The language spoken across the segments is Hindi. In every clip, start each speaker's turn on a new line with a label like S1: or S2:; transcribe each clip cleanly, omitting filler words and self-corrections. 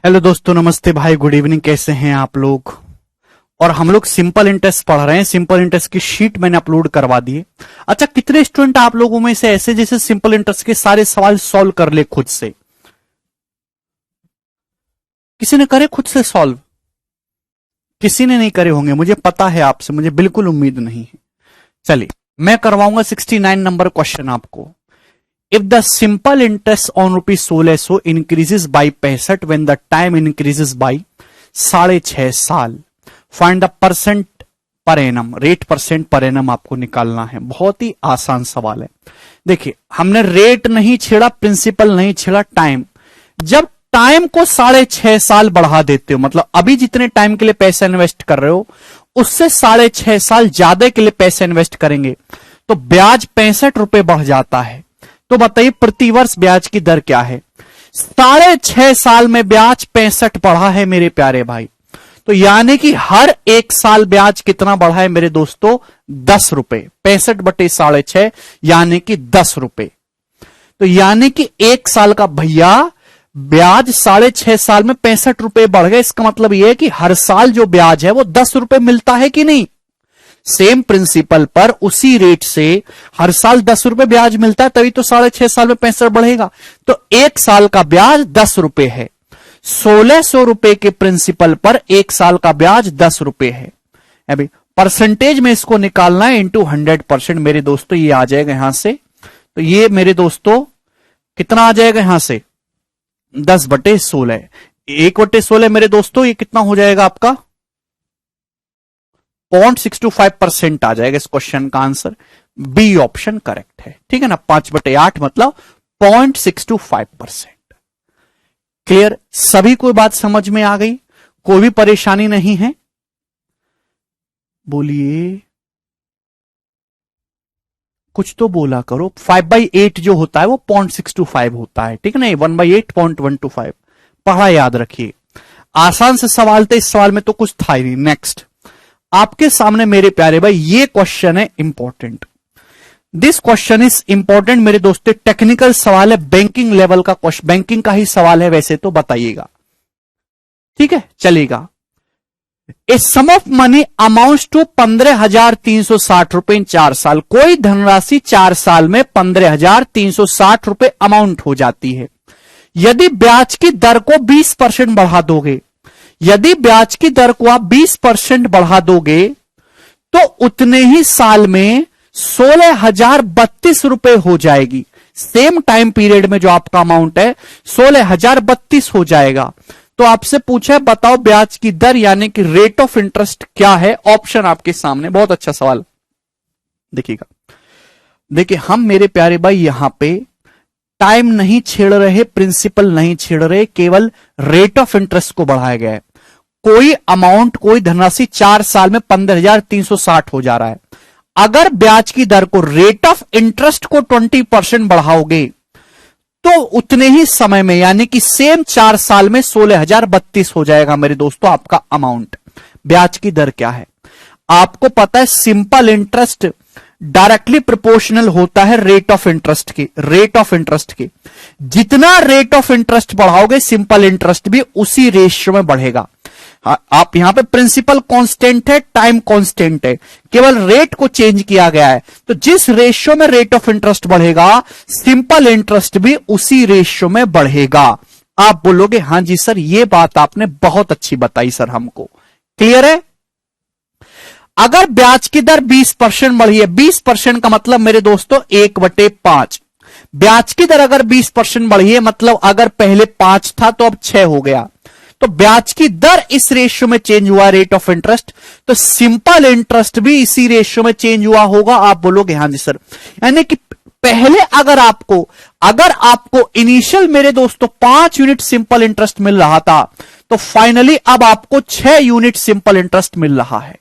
S1: हेलो दोस्तों, नमस्ते भाई, गुड इवनिंग। कैसे हैं आप लोग? और हम लोग सिंपल इंटरेस्ट पढ़ रहे हैं। सिंपल इंटरेस्ट की शीट मैंने अपलोड करवा दी है। अच्छा, कितने स्टूडेंट आप लोगों में से ऐसे जैसे सिंपल इंटरेस्ट के सारे सवाल सॉल्व कर ले खुद से? किसी ने करे खुद से सॉल्व? किसी ने नहीं करे होंगे, मुझे पता है। आपसे मुझे बिल्कुल उम्मीद नहीं है। चलिए, मैं करवाऊंगा 69 नंबर क्वेश्चन आपको। If the simple interest on rupees 1600 increases by 65 when the time increases by 6.5 साल, find the percent per annum, rate percent per annum आपको निकालना है। बहुत ही आसान सवाल है। देखिए, हमने रेट नहीं छेड़ा, प्रिंसिपल नहीं छेड़ा, टाइम। जब टाइम को 6.5 साल बढ़ा देते हो, मतलब अभी जितने टाइम के लिए पैसा इन्वेस्ट कर रहे हो उससे 6.5 साल ज्यादा के लिए पैसा इन्वेस्ट करेंगे तो ब्याज 65 रुपए बढ़ जाता है। तो बताइए प्रतिवर्ष ब्याज की दर क्या है? 6.5 साल में ब्याज 65 बढ़ा है मेरे प्यारे भाई। तो यानी कि हर एक साल ब्याज कितना बढ़ा है मेरे दोस्तों? 10 रुपए। 65 बटे 6.5 यानी कि 10 रुपए। तो यानी कि एक साल का भैया ब्याज 6.5 साल में 65 रुपए बढ़ गए। इसका मतलब यह है कि हर साल जो ब्याज है वो 10 रुपए मिलता है कि नहीं? सेम प्रिंसिपल पर उसी रेट से हर साल 10 रुपए ब्याज मिलता है, तभी तो 6.5 साल में 65 बढ़ेगा। तो एक साल का ब्याज 10 रुपए है। 1600 रुपए के प्रिंसिपल पर एक साल का ब्याज 10 रुपए है। अभी परसेंटेज में इसको निकालना है इंटू 100% मेरे दोस्तों। ये आ जाएगा यहां से, तो ये मेरे दोस्तों कितना आ जाएगा यहां से? 10 बटे 16। 1 बटे 16 मेरे दोस्तों, ये कितना हो जाएगा आपका? 0.625% आ जाएगा इस क्वेश्चन का आंसर। बी ऑप्शन करेक्ट है, ठीक है ना। 5 बटे 8 मतलब 0.625%। क्लियर? सभी को बात समझ में आ गई? कोई भी परेशानी नहीं है? बोलिए, कुछ तो बोला करो। 5/8 जो होता है वो 0.625 होता है, ठीक है ना। 1/8 0.125 पढ़ा, याद रखिए। आसान से सवाल थे, इस सवाल में तो कुछ था ही नहीं। नेक्स्ट आपके सामने मेरे प्यारे भाई ये क्वेश्चन है important. This question is important मेरे दोस्तों। टेक्निकल सवाल है, बैंकिंग लेवल का क्वेश्चन, बैंकिंग का ही सवाल है वैसे तो, बताइएगा, ठीक है, चलेगा। ए sum of money amounts to 15,360 रुपए इन 4 साल। कोई धनराशि 4 साल में 15,360 रुपए अमाउंट हो जाती है। यदि ब्याज की दर को 20% बढ़ा दोगे, यदि ब्याज की दर को आप 20% बढ़ा दोगे तो उतने ही साल में 16,032 रुपए हो जाएगी। सेम टाइम पीरियड में जो आपका अमाउंट है 16,032 हो जाएगा। तो आपसे पूछा है बताओ ब्याज की दर यानी कि रेट ऑफ इंटरेस्ट क्या है? ऑप्शन आपके सामने। बहुत अच्छा सवाल, देखिएगा। देखिए, हम मेरे प्यारे भाई यहां पे टाइम नहीं छेड़ रहे, प्रिंसिपल नहीं छेड़ रहे, केवल रेट ऑफ इंटरेस्ट को बढ़ाया गया है। कोई अमाउंट, कोई धनराशि 4 साल में 15,360 हो जा रहा है। अगर ब्याज की दर को, रेट ऑफ इंटरेस्ट को 20% बढ़ाओगे तो उतने ही समय में यानी कि सेम 4 साल में 16,032 हो जाएगा मेरे दोस्तों आपका अमाउंट। ब्याज की दर क्या है आपको पता है? सिंपल इंटरेस्ट डायरेक्टली प्रोपोर्शनल होता है रेट ऑफ इंटरेस्ट के। रेट ऑफ इंटरेस्ट के जितना रेट ऑफ इंटरेस्ट बढ़ाओगे सिंपल इंटरेस्ट भी उसी रेशियो में बढ़ेगा। आप यहां पे प्रिंसिपल कांस्टेंट है, टाइम कांस्टेंट है, केवल रेट को चेंज किया गया है। तो जिस रेशियो में रेट ऑफ इंटरेस्ट बढ़ेगा सिंपल इंटरेस्ट भी उसी रेशियो में बढ़ेगा। आप बोलोगे हां जी सर, ये बात आपने बहुत अच्छी बताई सर हमको। क्लियर है? अगर ब्याज की दर 20% बढ़ी है, 20% का मतलब मेरे दोस्तों 1/5। ब्याज की दर अगर 20% बढ़ी है मतलब अगर पहले 5 था तो अब 6 हो गया, तो ब्याज की दर इस रेशियो में चेंज हुआ, रेट ऑफ इंटरेस्ट, तो सिंपल इंटरेस्ट भी इसी रेशियो में चेंज हुआ होगा। आप बोलोगे हां जी सर। यानी कि पहले अगर आपको इनिशियल मेरे दोस्तों 5 यूनिट सिंपल इंटरेस्ट मिल रहा था तो फाइनली अब आपको 6 यूनिट सिंपल इंटरेस्ट मिल रहा है।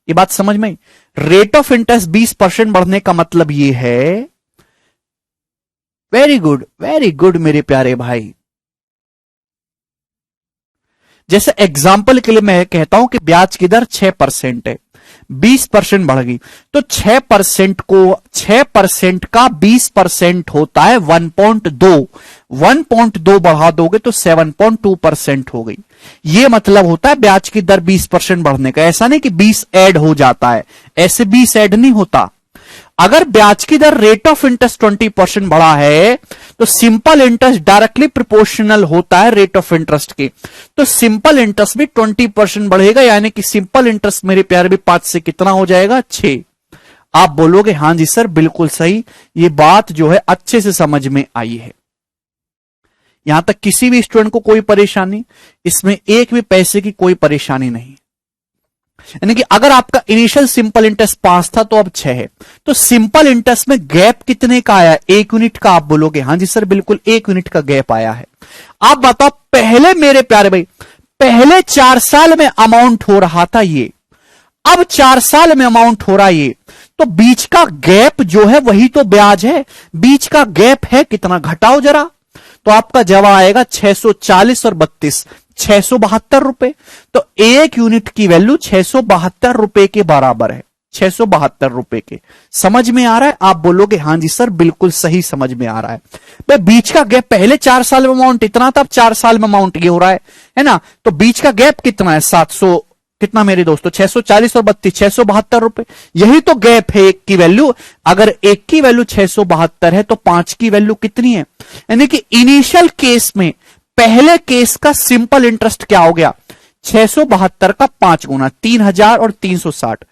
S1: ये बात समझ में? रेट ऑफ इंटरेस्ट 20% बढ़ने का मतलब ये है। वेरी गुड मेरे प्यारे भाई। जैसे एग्जाम्पल के लिए मैं कहता हूं कि ब्याज की दर 6% है, 20% बढ़ गई, तो 6% का 20% होता है 1.2, 1.2 बढ़ा दोगे तो 7.2% हो गई। ये मतलब होता है ब्याज की दर 20% बढ़ने का। ऐसा नहीं कि 20 ऐड हो जाता है, ऐसे 20 ऐड नहीं होता। अगर ब्याज की दर रेट ऑफ इंटरेस्ट 20% बढ़ा है तो सिंपल इंटरेस्ट डायरेक्टली प्रोपोर्शनल होता है रेट ऑफ इंटरेस्ट के, तो सिंपल इंटरेस्ट भी 20% बढ़ेगा, यानी कि सिंपल इंटरेस्ट मेरे प्यारे भी 5 से कितना हो जाएगा, 6। आप बोलोगे हां जी सर बिल्कुल सही, ये बात जो है अच्छे से समझ में आई है। यहां तक किसी भी स्टूडेंट को कोई परेशानी, इसमें एक भी पैसे की कोई परेशानी नहीं। यानी कि अगर आपका इनिशियल सिंपल इंटरेस्ट 5 था तो अब 6 है, तो सिंपल इंटरेस्ट में गैप कितने का आया, 1 यूनिट का। आप बोलोगे हां जी सर बिल्कुल 1 यूनिट का गैप आया है। आप बताओ पहले मेरे प्यारे भाई, पहले 4 साल में अमाउंट हो रहा था ये, अब 4 साल में अमाउंट हो रहा है ये, तो बीच का गैप जो है वही तो ब्याज है। बीच का गैप है कितना, घटाओ जरा, तो आपका जवाब आएगा 640 और 32, 672 रुपए। तो 1 यूनिट की वैल्यू 672 रुपए के बराबर है, 672 रुपए के। समझ में आ रहा है? आप बोलोगे हां जी सर बिल्कुल सही समझ में आ रहा है। भाई बीच का गैप, पहले 4 साल में अमाउंट इतना था, अब 4 साल में अमाउंट ये हो रहा है ना, तो बीच का गैप कितना है, 700 कितना मेरे दोस्तों, 640 और 32, 672 रुपए। यही तो गैप है एक की वैल्यू। अगर एक की वैल्यू 672 है तो 5 की वैल्यू कितनी है, यानी कि इनिशियल केस में पहले केस का सिंपल इंटरेस्ट क्या हो गया, 672 का 5 गुना, 3000 और 360,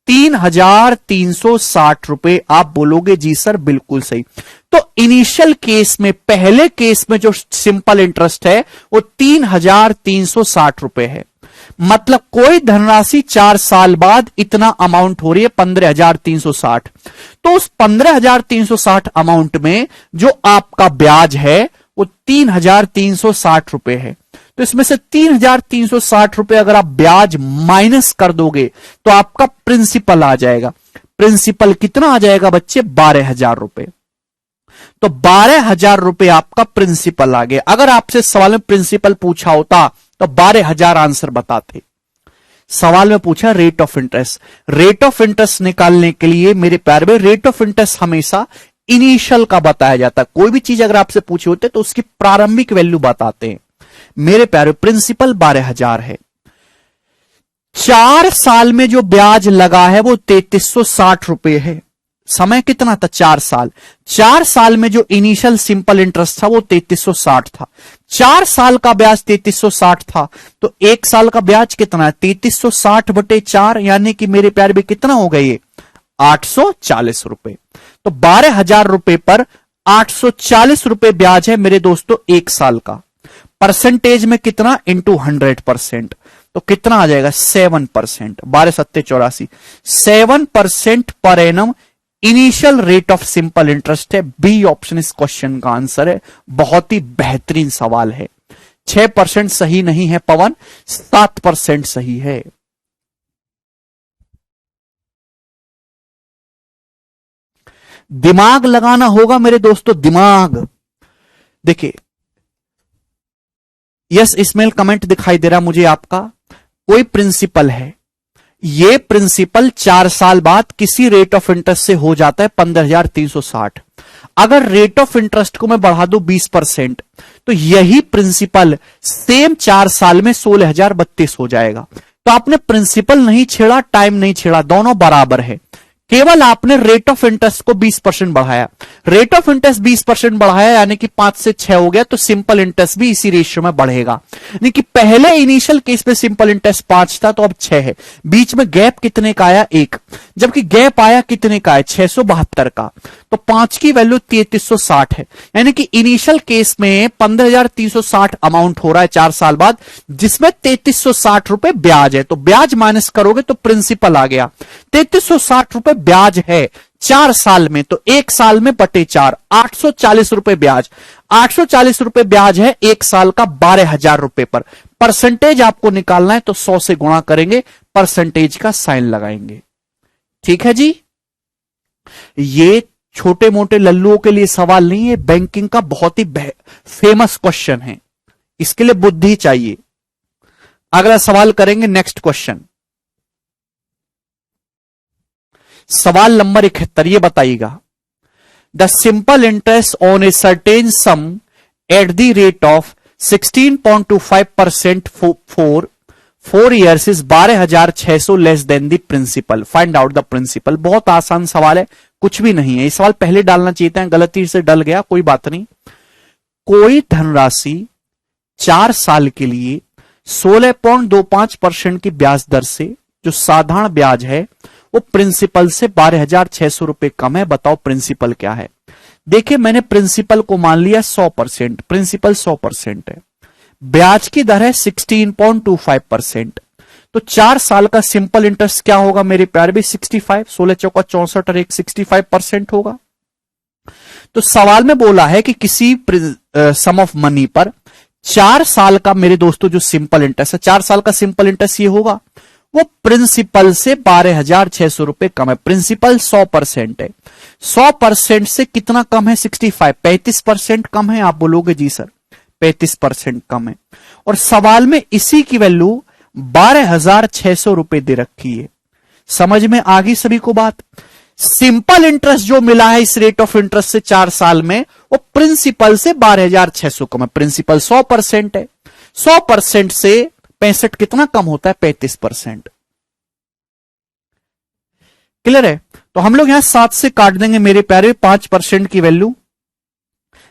S1: 3360 रुपए। आप बोलोगे जी सर बिल्कुल सही। तो इनिशियल केस में, पहले केस में जो सिंपल इंटरेस्ट है वो 3360 रुपए है। मतलब कोई धनराशि 4 साल बाद इतना अमाउंट हो रही है 15360, तो उस 15360 अमाउंट में जो आपका ब्याज है वो 3360 रुपए है। तो इसमें से 3360 रुपए अगर आप ब्याज माइनस कर दोगे तो आपका प्रिंसिपल आ जाएगा। प्रिंसिपल कितना आ जाएगा बच्चे, 12000 रुपए। तो 12000 रुपए आपका प्रिंसिपल आ गया। अगर आपसे सवाल में प्रिंसिपल पूछा होता तो 12000 आंसर बताते। सवाल में पूछा rate of interest. Rate of interest निकालने के लिए मेरे प्यारे भाई रेट ऑफ इंटरेस्ट हमेशा इनिशियल का बताया जाता है। कोई भी चीज अगर आपसे पूछे होते तो उसकी प्रारंभिक वैल्यू बताते हैं। मेरे प्यारे प्रिंसिपल 12000 है। 4 साल में जो ब्याज लगा है वो 3360 रुपए है। समय कितना था, 4 साल। 4 साल में जो इनिशियल सिंपल इंटरेस्ट था वो 3360 था। 4 साल का ब्याज 3360 था, तो 1 साल का ब्याज कितना है, 3360 बटे 4, यानी कि मेरे प्यारे भी कितना हो गया ये, 840 रुपए। तो 12000 रुपए पर 840 रुपए ब्याज है मेरे दोस्तों 1 साल का। परसेंटेज में कितना, इंटू 100%, तो कितना आ जाएगा, 7%। 12 सत्ते 84, 7% per annum initial rate of simple interest है। बी ऑप्शन इस क्वेश्चन का आंसर है। बहुत ही बेहतरीन सवाल है। 6% सही नहीं है पवन, 7% सही है। दिमाग लगाना होगा मेरे दोस्तों, दिमाग। देखिए यस इसमेल कमेंट दिखाई दे रहा मुझे आपका। कोई प्रिंसिपल है, ये प्रिंसिपल 4 साल बाद किसी रेट ऑफ इंटरेस्ट से हो जाता है 15360। अगर रेट ऑफ इंटरेस्ट को मैं बढ़ा दूं 20%, तो यही प्रिंसिपल सेम 4 साल में 16032 हो जाएगा। तो आपने प्रिंसिपल नहीं छेड़ा, टाइम नहीं छेड़ा, दोनों बराबर है। केवल आपने रेट ऑफ इंटरेस्ट को 20% बढ़ाया। रेट ऑफ इंटरेस्ट 20% बढ़ाया यानी कि 5 से 6 हो गया, तो सिंपल इंटरेस्ट भी इसी रेशियो में बढ़ेगा। यानी कि पहले इनिशियल केस में सिंपल इंटरेस्ट 5 था, तो अब 6 है। बीच में गैप कितने का आया, 1, जबकि गैप आया कितने का है, 672 का। तो 5 की वैल्यू 3360 है। यानी कि इनिशियल केस में 15360 अमाउंट हो रहा है 4 साल बाद, जिसमें 3360 रुपए ब्याज है। तो ब्याज माइनस करोगे तो प्रिंसिपल आ गया। 3360 रुपए ब्याज है 4 साल में, तो 1 साल में बटे 4, 840 रुपए ब्याज। 840 रुपए ब्याज है 1 साल का 12000 रुपए पर। परसेंटेज आपको निकालना है तो 100 से गुणा करेंगे, परसेंटेज का साइन लगाएंगे। ठीक है जी। ये छोटे मोटे लल्लुओं के लिए सवाल नहीं है, बैंकिंग का बहुत ही फेमस क्वेश्चन है। इसके लिए बुद्धि चाहिए। अगला सवाल करेंगे, नेक्स्ट क्वेश्चन। सवाल नंबर 71 ये बताइएगा, the simple interest on a certain sum at the rate of 16.25% for 4 years is 12,600 less than the principal, find out the principal. बहुत आसान सवाल है, कुछ भी नहीं है। ये सवाल पहले डालना चाहिए था, गलती से डल गया, कोई बात नहीं। कोई धनराशि 4 साल के लिए 16.25% की ब्याज दर से, जो साधारण ब्याज है, वो प्रिंसिपल से 12,600 रुपए कम है। बताओ प्रिंसिपल क्या है। देखिए मैंने प्रिंसिपल को मान लिया 100%, प्रिंसिपल 100% है, ब्याज की दर है 16.25%, तो 4 साल का सिंपल इंटरेस्ट क्या होगा मेरे प्यारे भी 65, 16 चौका 64 और 65% होगा। तो सवाल में बोला है कि किसी सम ऑफ मनी पर 4 साल का मेरे दोस्तों जो सिंपल इंटरेस्ट है, 4 साल का सिंपल इंटरेस्ट ये होगा, वो प्रिंसिपल से 12,600 रुपए कम है। प्रिंसिपल 100% है, 100% से कितना कम है 65, 35% कम है। आप बोलोगे जी सर 35% कम है, और सवाल में इसी की वैल्यू 12,600 रुपए दे रखी है। समझ में आ गई सभी को बात। सिंपल इंटरेस्ट जो मिला है इस रेट ऑफ इंटरेस्ट से 4 साल में, वो प्रिंसिपल से 12,600 कम है। प्रिंसिपल 100% है, 100% से 65 कितना कम होता है 35%। क्लियर है। तो हम लोग यहां 7 से काट देंगे मेरे प्यारे, 5% की वैल्यू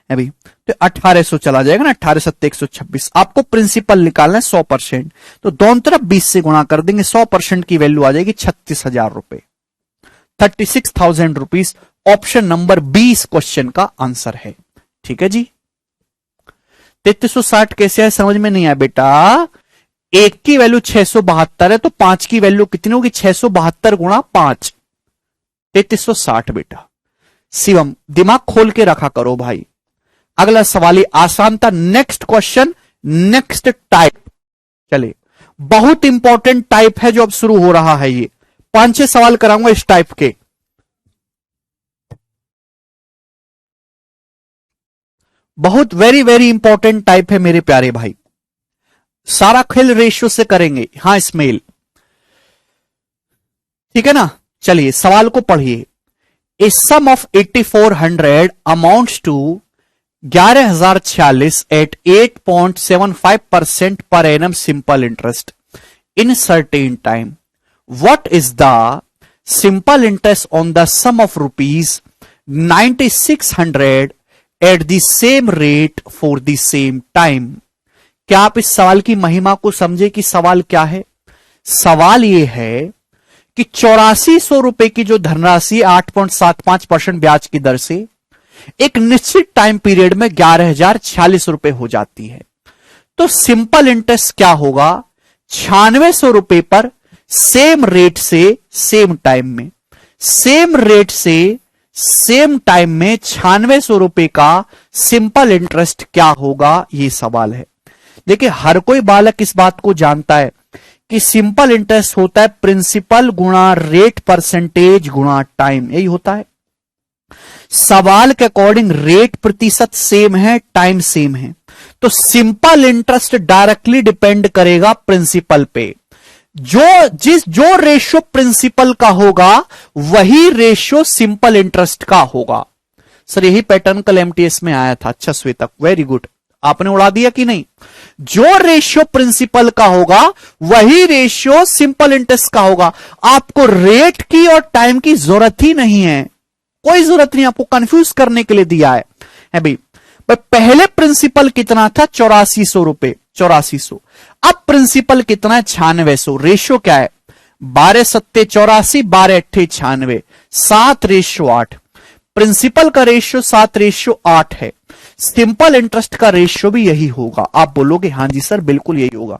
S1: अभी तो 1800 चला जाएगा ना, 18 7 126। आपको प्रिंसिपल निकालना है 100%, तो दोनों तरफ 20 से गुणा कर देंगे, 100% की वैल्यू आ जाएगी 36,000 रुपए, 36,000 रुपीज। ऑप्शन नंबर 20 क्वेश्चन का आंसर है। ठीक है जी। 3360 कैसे है समझ में नहीं आया बेटा। एक की वैल्यू 672 है, तो 5 की वैल्यू कितनी होगी 672 गुणा 5, 3360 बेटा। शिवम दिमाग खोल के रखा करो भाई। अगला सवाल ही आसान था। Next question, next type. चलिए बहुत इंपॉर्टेंट टाइप है जो अब शुरू हो रहा है। ये 5-6 सवाल कराऊंगा इस टाइप के। बहुत वेरी वेरी इंपॉर्टेंट टाइप है मेरे प्यारे भाई। सारा खेल रेशियो से करेंगे। हां इस्माइल, ठीक है ना। चलिए सवाल को पढ़िए। A sum of 8400 amounts to 11,046 at 8.75% per annum simple interest in certain time. What is the simple interest on the sum of rupees 9600 at the same rate for the same time. क्या आप इस सवाल की महिमा को समझे कि सवाल क्या है। सवाल यह है कि 8400 रुपए की जो धनराशि 8.75% ब्याज की दर से एक निश्चित टाइम पीरियड में 11,046 रुपए हो जाती है, तो सिंपल इंटरेस्ट क्या होगा 9600 रुपए पर सेम रेट से सेम टाइम में, सेम रेट से सेम टाइम में 9600 रुपए का सिंपल इंटरेस्ट क्या होगा, यह सवाल है। देखिए हर कोई बालक इस बात को जानता है कि सिंपल इंटरेस्ट होता है प्रिंसिपल गुणा रेट परसेंटेज गुणा टाइम, यही होता है। सवाल के अकॉर्डिंग रेट प्रतिशत सेम है, टाइम सेम है, तो सिंपल इंटरेस्ट डायरेक्टली डिपेंड करेगा प्रिंसिपल पे। जो रेशियो प्रिंसिपल का होगा वही रेशियो सिंपल इंटरेस्ट का होगा। सर यही पैटर्न कल एमटीएस में आया था। अच्छा श्वेतक, वेरी गुड, आपने उड़ा दिया कि नहीं। जो रेशियो प्रिंसिपल का होगा वही रेशियो सिंपल इंटरेस्ट का होगा। आपको रेट की और टाइम की जरूरत ही नहीं है, कोई जरूरत नहीं, आपको कंफ्यूज करने के लिए दिया है भाई। पहले प्रिंसिपल कितना था 8400 रुपए, 8400। अब प्रिंसिपल कितना है 9600। रेशियो क्या है 12 सत्ते 84, 12 अट्ठे 96, 7:8। प्रिंसिपल का रेशियो 7:8 है। सिंपल इंटरेस्ट का रेशियो भी यही होगा। आप बोलोगे हां जी सर बिल्कुल यही होगा।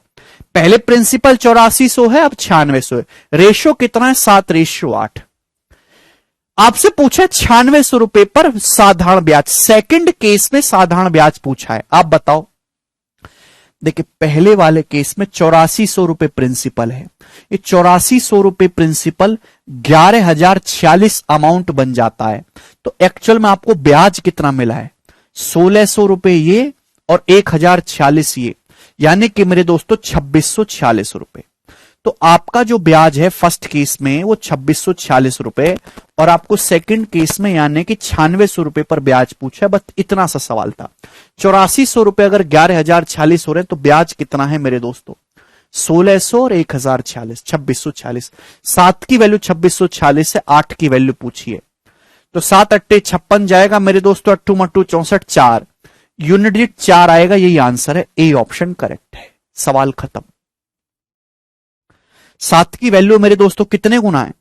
S1: पहले प्रिंसिपल 8400 है, अब 9600 है। रेशियो कितना है 7:8। आपसे पूछा 9600 रुपए पर साधारण ब्याज, सेकंड केस में साधारण ब्याज पूछा है। आप बताओ। देखिए पहले वाले केस में 8400 रुपए प्रिंसिपल है, ये 8400 रुपए प्रिंसिपल 11,046 अमाउंट बन जाता है। तो एक्चुअल में आपको ब्याज कितना मिला है 1600 रुपए ये और 1046 ये, यानी कि मेरे दोस्तों 2646 रुपए। तो आपका जो ब्याज है फर्स्ट केस में वो 2646 रुपए, और आपको सेकंड केस में यानी कि 9600 रुपए पर ब्याज पूछा। बस इतना सा सवाल था। 8400 रुपए अगर 11,046 हो रहे हैं तो ब्याज कितना है मेरे दोस्तों? 1600 और 1046, 2646। 7 की वैल्यू 2646 है, 8 की वैल्यू पूछिए। तो 7 अट्टे 56 जाएगा मेरे दोस्तों, अट्टू मट्टू 64, 4 यूनिट डिजिट 4 आएगा। यही आंसर है, ए ऑप्शन करेक्ट है। सवाल खत्म। 7 की वैल्यू मेरे दोस्तों कितने गुना है?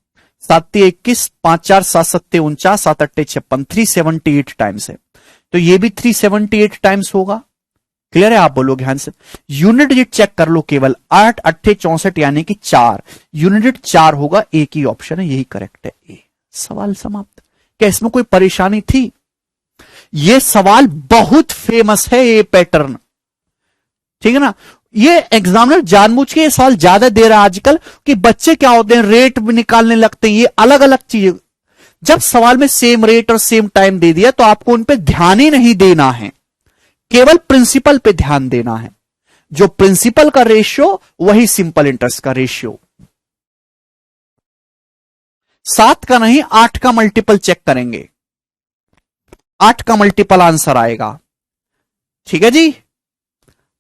S1: 7 21, 5 4 7 7 49, 7 8 56, 378 टाइम्स है। तो ये भी 378 टाइम्स होगा। क्लियर है? आप बोलो ध्यान से। यूनिट डिजिट चेक कर लो, केवल 8 8 64 यानी कि 4 यूनिट डिजिट 4 होगा। एक ही ऑप्शन है, यही करेक्ट है, ए। सवाल समाप्त। क्या इसमें कोई परेशानी थी? ये सवाल बहुत फेमस है, ये पैटर्न, ठीक है ना। ये एग्जामिनर जानबूझ के ये सवाल ज्यादा दे रहा है आजकल, कि बच्चे क्या होते हैं रेट भी निकालने लगते हैं। ये अलग अलग चीज, जब सवाल में सेम रेट और सेम टाइम दे दिया तो आपको उन पे ध्यान ही नहीं देना है, केवल प्रिंसिपल पे ध्यान देना है। जो प्रिंसिपल का रेशियो वही सिंपल इंटरेस्ट का रेशियो। 7 का नहीं 8 का मल्टीपल चेक करेंगे, 8 का मल्टीपल आंसर आएगा। ठीक है जी,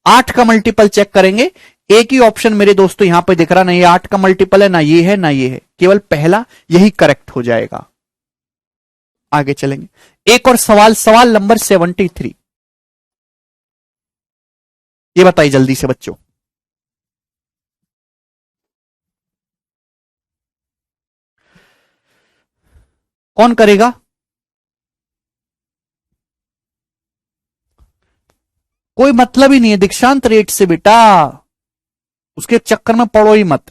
S1: 8 का मल्टीपल चेक करेंगे। एक ही ऑप्शन मेरे दोस्तों यहां पे दिख रहा, ना ये 8 का मल्टीपल है, ना ये है, ना ये है, केवल पहला, यही करेक्ट हो जाएगा। आगे चलेंगे। एक और सवाल, सवाल नंबर 73। ये बताइए जल्दी से बच्चों। कौन करेगा? कोई मतलब ही नहीं है दीक्षांत रेट से बेटा, उसके चक्कर में पड़ो ही मत।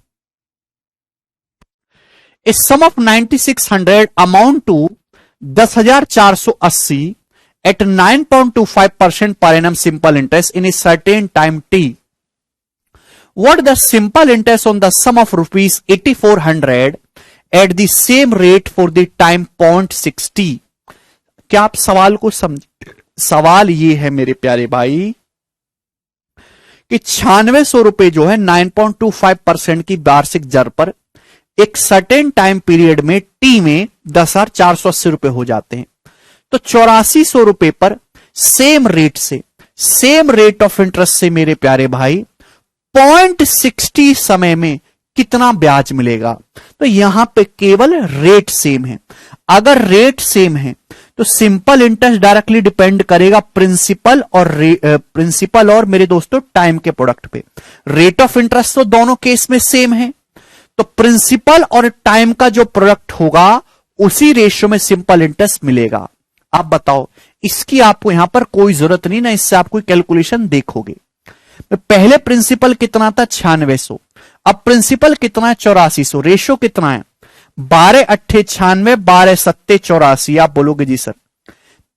S1: ए sum of 9600 amount to 10,480 at 9.25% per annum simple interest in a certain time t. What the simple interest on the sum of rupees 8,400 at the same rate for the time 0.60? क्या आप सवाल को समझ? सवाल ये है मेरे प्यारे भाई कि 9600 रुपए जो है 9.25% की वार्षिक दर पर एक सर्टेन टाइम पीरियड में टी में 10,480 रुपए हो जाते हैं। तो 8400 रुपए पर सेम रेट से, सेम रेट ऑफ इंटरेस्ट से मेरे प्यारे भाई 0.60 समय में कितना ब्याज मिलेगा? तो यहां पे केवल रेट सेम है। अगर रेट सेम है तो सिंपल इंटरेस्ट डायरेक्टली डिपेंड करेगा प्रिंसिपल और मेरे दोस्तों टाइम के प्रोडक्ट पे। रेट ऑफ इंटरेस्ट तो दोनों केस में सेम है, तो प्रिंसिपल और टाइम का जो प्रोडक्ट होगा उसी रेशियो में सिंपल इंटरेस्ट मिलेगा। आप बताओ, इसकी आपको यहां पर कोई जरूरत नहीं ना, इससे आप कोई कैलकुलेशन देखोगे। पहले प्रिंसिपल कितना था? 9600। अब प्रिंसिपल कितना है? 8400। रेशियो कितना है? 12 अट्ठे 96, 12 सत्ते 84। आप बोलोगे जी सर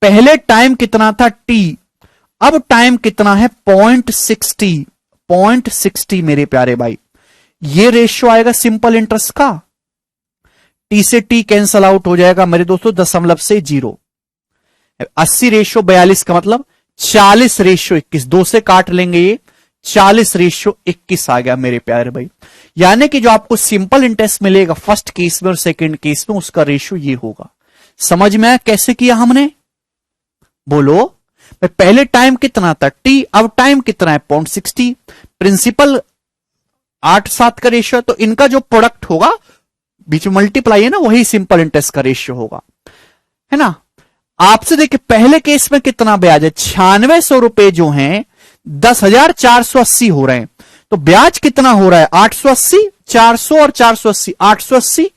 S1: पहले टाइम कितना था? टी। अब टाइम कितना है? 0.60। 0.60 मेरे प्यारे भाई, ये रेशियो आएगा सिंपल इंटरेस्ट का। टी से टी कैंसल आउट हो जाएगा मेरे दोस्तों, दशमलव से 0। 80 रेशियो 42 का मतलब 40 रेशियो 21, 2 से काट लेंगे, ये 40 रेशियो 21 आ गया मेरे प्यारे भाई। यानी कि जो आपको सिंपल इंटरेस्ट मिलेगा फर्स्ट केस में और सेकंड केस में, उसका रेशियो ये होगा। समझ में आया कैसे किया हमने? बोलो। पहले टाइम कितना था? टी। अब टाइम कितना है? 0.60। प्रिंसिपल 8-7 का रेशियो, तो इनका जो प्रोडक्ट होगा बीच में मल्टीप्लाई है ना, वही सिंपल इंटरेस्ट का रेशियो होगा, है ना। आपसे देखिए पहले केस में कितना ब्याज है? 9600 रुपए जो हैं 10,480 हो रहे हैं, तो ब्याज कितना हो रहा है? 880, 400 और 480, 880।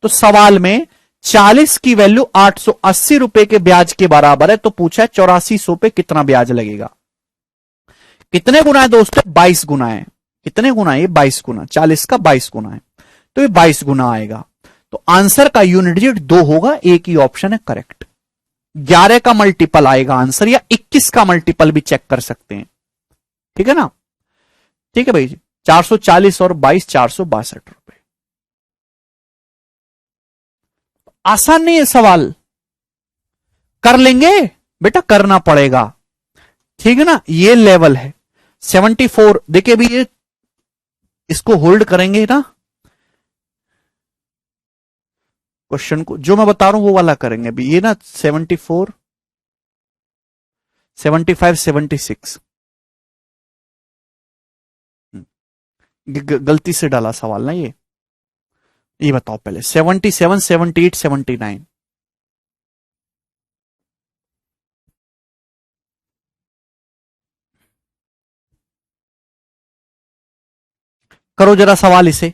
S1: तो सवाल में 40 की वैल्यू 880 रुपए के ब्याज के बराबर है, तो पूछा है 8400 पे कितना ब्याज लगेगा। कितने गुना है दोस्तों? 22 गुना है। कितने गुना है? 22 गुना। 40 का 22 गुना है, तो ये 22 गुना आएगा। तो आंसर का यूनिट डिजिट 2 होगा, एक ही ऑप्शन है करेक्ट। 11 का मल्टीपल आएगा आंसर, या 21 का मल्टीपल भी चेक कर सकते हैं, ठीक है ना। ठीक है भाई जी, 440 और 22 462 रुपए। आसान नहीं है सवाल, कर लेंगे बेटा, करना पड़ेगा, ठीक है ना। ये लेवल है 74। देखिए अभी ये इसको होल्ड करेंगे ना, क्वेश्चन को जो मैं बता रहा हूं वो वाला करेंगे अभी, ये ना 74, 75, 76 गलती से डाला सवाल ना ये बताओ पहले 77, 78, 79। करो जरा सवाल इसे।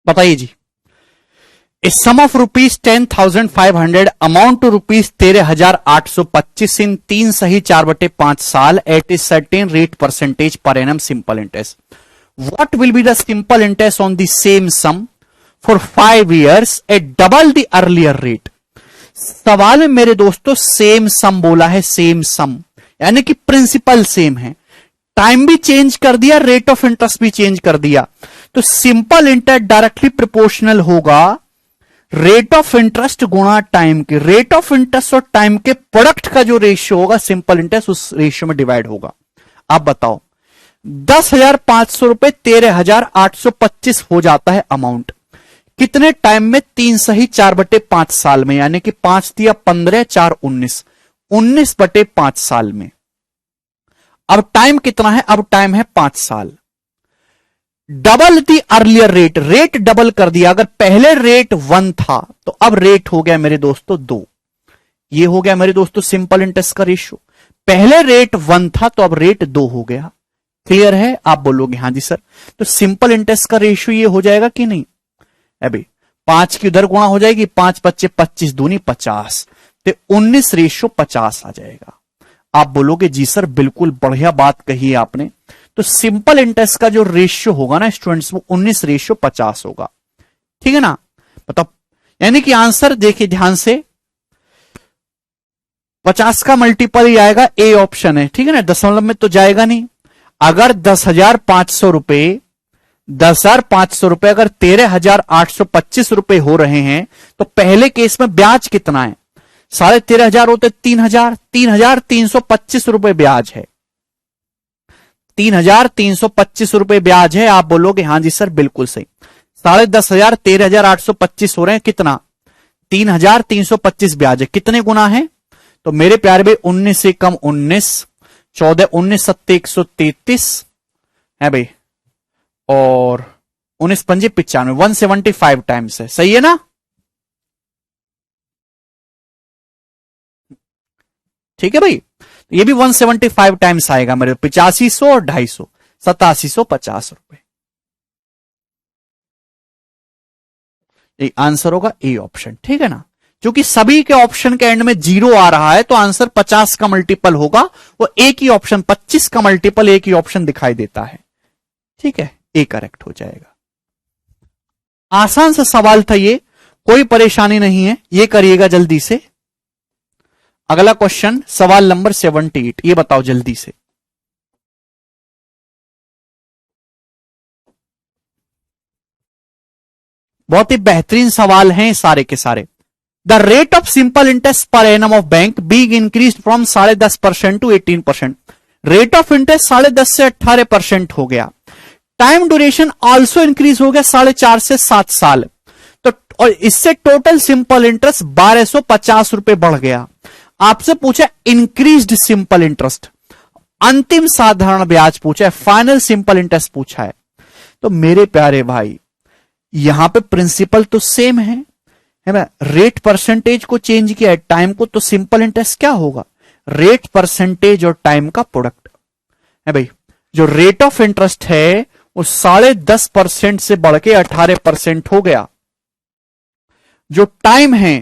S1: बताइए जी। A sum of rupees 10,500 amount to rupees 13,825 in 3 सही 4/5 साल at a certain rate percentage per annum simple interest. What will be the simple interest on the same sum for 5 years at double the earlier rate? सवाल में मेरे दोस्तों सेम सम बोला है, सेम सम यानी कि प्रिंसिपल सेम है, टाइम भी चेंज कर दिया, रेट ऑफ इंटरेस्ट भी चेंज कर दिया, तो सिंपल इंटरेस्ट डायरेक्टली प्रोपोर्शनल होगा रेट ऑफ इंटरेस्ट गुणा टाइम के, रेट ऑफ इंटरेस्ट और टाइम के प्रोडक्ट का जो रेशियो होगा सिंपल इंटरेस्ट उस रेशियो में डिवाइड होगा। आप बताओ 10,500 रुपए 13,825 हो जाता है अमाउंट, कितने टाइम में? 3 सही 4/5 साल में, यानी कि 5 दिया 15, 4 19, 19/5 साल में। अब टाइम कितना है? अब टाइम है 5 साल। Double the earlier rate, rate double कर दिया, अगर पहले रेट 1 था तो अब रेट हो गया मेरे दोस्तों 2। ये हो गया मेरे दोस्तों सिंपल इंटरेस्ट का रेशियो, पहले रेट 1 था तो अब रेट 2 हो गया। क्लियर है? आप बोलोगे हां जी सर, तो सिंपल इंटरेस्ट का रेशियो ये हो जाएगा कि नहीं? अभी 5 की उधर गुणा हो जाएगी, 5 25 25 दूनी 50, तो 19:50 आ जाएगा। आप बोलोगे जी सर बिल्कुल बढ़िया बात कही है आपने, तो सिंपल इंटरेस्ट का जो रेशियो होगा ना स्टूडेंट्स वो 19:50 होगा। ठीक है ना? बताओ, यानी कि आंसर देखिए ध्यान से, 50 का मल्टीपल ही आएगा, ए ऑप्शन है। ठीक है ना? दशमलव में तो जाएगा नहीं। अगर 10,500 रुपए 10,500 रुपए अगर 13,825 रुपए हो रहे हैं तो पहले केस में ब्याज कितना है? 13,500 होते 3,000, 3,325 रुपए ब्याज है, 3,325 रुपए ब्याज है। आप बोलोगे हां जी सर बिल्कुल सही। 10,500 13,825 हो रहे हैं, कितना? 3,325 ब्याज है, कितने गुना है? तो मेरे प्यारे भाई 19 से कम 19, 14 19 7 133, है भाई, और 19×5 = 175 टाइम्स है, सही है ना? ठीक है भाई, ये भी 175 टाइम्स आएगा मेरे 8500 और 250, 8750 रुपए। ये आंसर होगा ए ऑप्शन, ठीक है ना? क्योंकि सभी के ऑप्शन के एंड में 0 आ रहा है तो आंसर 50 का मल्टीपल होगा, वो एक ही ऑप्शन 25 का मल्टीपल एक ही ऑप्शन दिखाई देता है, ठीक है, ए करेक्ट हो जाएगा। आसान सा सवाल था ये, कोई परेशानी नहीं है, ये करिएगा जल्दी से। अगला क्वेश्चन सवाल नंबर 78, ये बताओ जल्दी से। बहुत ही बेहतरीन सवाल हैं सारे के सारे। The rate of simple interest per annum of bank being increase from 10.5% to 18%। Rate of interest 10.5% से 18% हो गया। टाइम ड्यूरेशन ऑल्सो इंक्रीज हो गया 4.5 से 7 साल। तो और इससे टोटल सिंपल इंटरेस्ट 1250 रुपए बढ़ गया। आपसे पूछा इंक्रीज्ड सिंपल इंटरेस्ट, अंतिम साधारण ब्याज पूछा है, फाइनल सिंपल इंटरेस्ट पूछा है। तो मेरे प्यारे भाई यहां पे प्रिंसिपल तो सेम है ना? रेट परसेंटेज को चेंज किया है, टाइम को, तो सिंपल इंटरेस्ट क्या होगा? रेट परसेंटेज और टाइम का प्रोडक्ट है भाई। जो रेट ऑफ इंटरेस्ट है वो 10.5% से बढ़ के 18% हो गया। जो टाइम है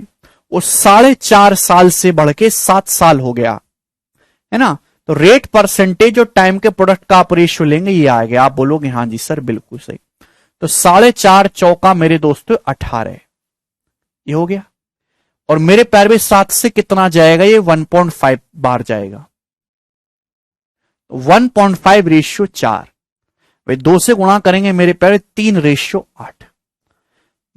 S1: वो 4.5 साल से बढ़ के 7 साल हो गया, है ना? तो रेट परसेंटेज और टाइम के प्रोडक्ट का आप रेशियो लेंगे, ये आ गया। आप बोलोगे हाँ जी सर बिल्कुल सही। तो 4.5 चौका मेरे दोस्तों 18, ये हो गया। और मेरे पैर में 7 से कितना जाएगा? ये 1.5 बार जाएगा। 1.5 रेशियो 4 भाई, 2 से गुणा करेंगे मेरे पैर 3 रेशियो 8।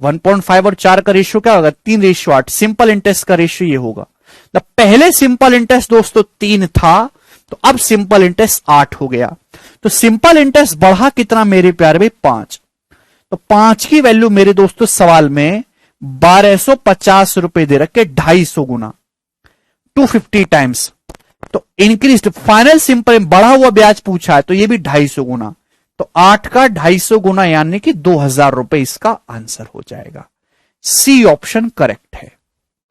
S1: 1.5 और 4 का रेशियो क्या होगा? 3 रेशियो 8। सिंपल इंटरेस्ट का रेशियो ये होगा। तो पहले सिंपल इंटरेस्ट दोस्तों 3 था, तो अब सिंपल इंटरेस्ट 8 हो गया। तो सिंपल इंटरेस्ट बढ़ा कितना मेरे प्यारे भाई? 5। तो 5 की वैल्यू मेरे दोस्तों सवाल में 1250 रुपए दे रखे, 250 गुना 250 टाइम्स। तो इंक्रीज फाइनल सिंपल बढ़ा हुआ ब्याज पूछा है, तो ये भी 250 गुना। तो 8 का 250 गुना यानी कि 2000 रुपए इसका आंसर हो जाएगा। सी ऑप्शन करेक्ट है।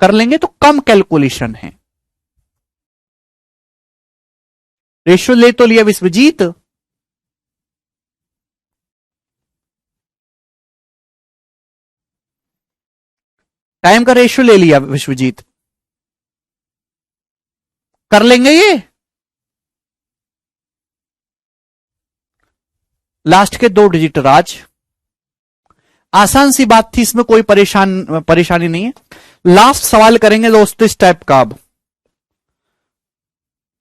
S1: कर लेंगे तो कम कैलकुलेशन है। रेशियो ले तो लिया विश्वजीत? टाइम का रेशियो ले लिया विश्वजीत? कर लेंगे ये? लास्ट के 2 डिजिट राज, आसान सी बात थी, इसमें कोई परेशानी नहीं है। लास्ट सवाल करेंगे दोस्तों इस टाइप का। अब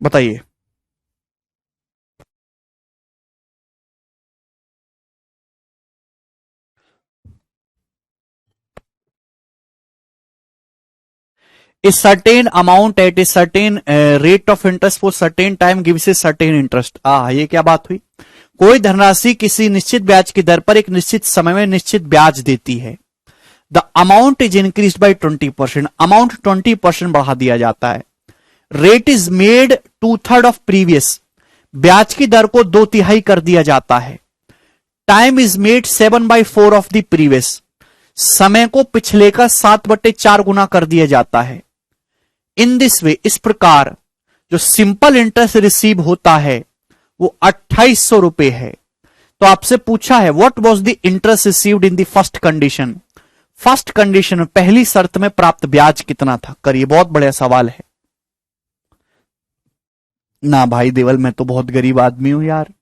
S1: बताइए, a certain amount at a certain rate of interest for certain time gives a certain interest। ये क्या बात हुई? कोई धनराशि किसी निश्चित ब्याज की दर पर एक निश्चित समय में निश्चित ब्याज देती है। The amount is increase by 20%। Amount 20% बढ़ा दिया जाता है। Rate is made 2/3 of previous. ब्याज की दर को 2/3 कर दिया जाता है। Time is made 7/4 of the previous. समय को पिछले का 7/4 गुना कर दिया जाता है। इन दिस वे, इस प्रकार जो सिंपल इंटरेस्ट रिसीव होता है वो 2800 रुपए है। तो आपसे पूछा है what was the interest received in the first condition. First condition में पहली शर्त में प्राप्त ब्याज कितना था? करिए, बहुत बढ़िया सवाल है ना भाई देवल, मैं तो बहुत गरीब आदमी हूं यार।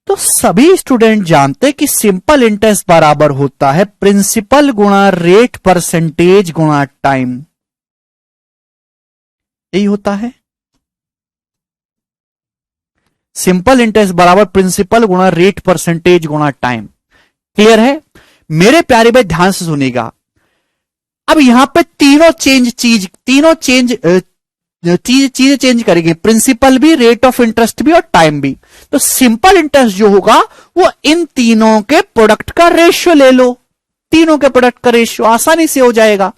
S1: तो सभी स्टूडेंट जानते हैं कि सिंपल इंटरेस्ट बराबर होता है प्रिंसिपल गुणा रेट परसेंटेज गुणा टाइम। यही होता है सिंपल इंटरेस्ट बराबर प्रिंसिपल गुणा रेट परसेंटेज गुणा टाइम। क्लियर है मेरे प्यारे भाई? ध्यान से सुनिएगा। अब यहां पे तीनों चीजें चेंज करेंगे, प्रिंसिपल भी, रेट ऑफ इंटरेस्ट भी और टाइम भी। तो सिंपल इंटरेस्ट जो होगा वो इन तीनों के प्रोडक्ट का रेशियो ले लो। तीनों के प्रोडक्ट का रेशियो आसानी से हो जाएगा।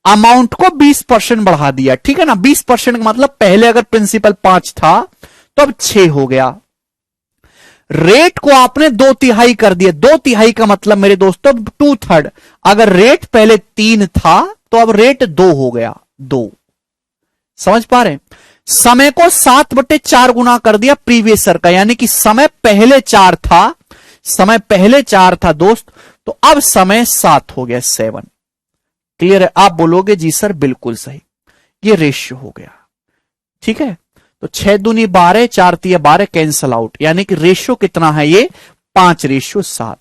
S1: अमाउंट को 20% बढ़ा दिया, ठीक है ना? 20% का मतलब पहले अगर प्रिंसिपल 5 था तो अब 6 हो गया। रेट को आपने 2/3 कर दिया। 2/3 का मतलब मेरे दोस्तों 2/3। अगर रेट पहले 3 था तो अब रेट 2 हो गया। 2 समझ पा रहे हैं? समय को 7/4 गुना कर दिया प्रीवियस ईयर का, यानी कि समय पहले 4 था, समय पहले 4 था दोस्त, तो अब समय 7 हो गया, 7। क्लियर है? आप बोलोगे जी सर बिल्कुल सही, ये रेशियो हो गया। ठीक है, तो 6 दूनी 12, 4 तिया 12 कैंसल आउट, यानी कि रेशियो कितना है ये 5:7।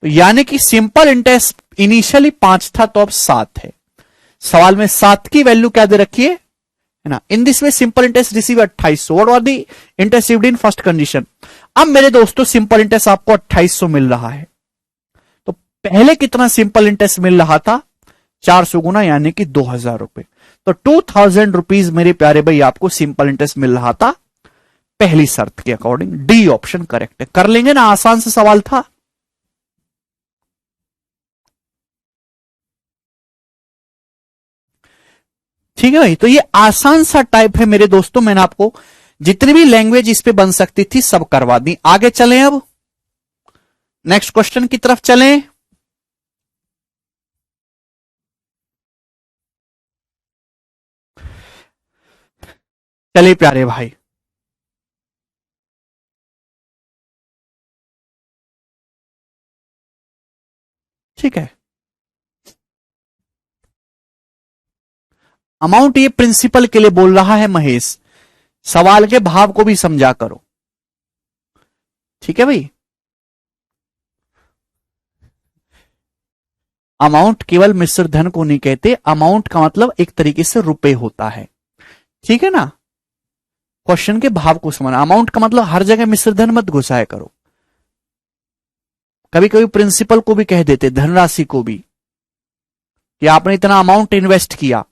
S1: तो यानी कि सिंपल इंटरेस्ट इनिशियली 5 था तो अब 7 है। सवाल में 7 की वैल्यू क्या दे रखी है ना? In this way simple interest receive 2800। What was the interest received in first condition. अब मेरे दोस्तों सिंपल इंटरेस्ट आपको 2800 मिल रहा है, तो पहले कितना सिंपल इंटरेस्ट मिल रहा था? 400 गुना, यानी कि 2000 रुपए। तो 2000 रुपीज मेरे प्यारे भाई आपको सिंपल इंटरेस्ट मिल रहा था पहली शर्त के अकॉर्डिंग। डी ऑप्शन करेक्ट है। कर लेंगे ना, आसान सा सवाल था। ठीक है भाई, तो ये आसान सा टाइप है मेरे दोस्तों। मैंने आपको जितनी भी लैंग्वेज इस पे बन सकती थी सब करवा दी। आगे चलें, अब नेक्स्ट क्वेश्चन की तरफ चलें। चलिए प्यारे भाई, ठीक है। अमाउंट ये प्रिंसिपल के लिए बोल रहा है महेश, सवाल के भाव को भी समझा करो। ठीक है भाई, अमाउंट केवल मिश्र धन को नहीं कहते, अमाउंट का मतलब एक तरीके से रुपए होता है। ठीक है ना, क्वेश्चन के भाव को समझना। अमाउंट का मतलब हर जगह मिश्र धन मत घुसाया करो। कभी कभी प्रिंसिपल को भी कह देते, धनराशि को भी, कि आपने इतना अमाउंट इन्वेस्ट किया।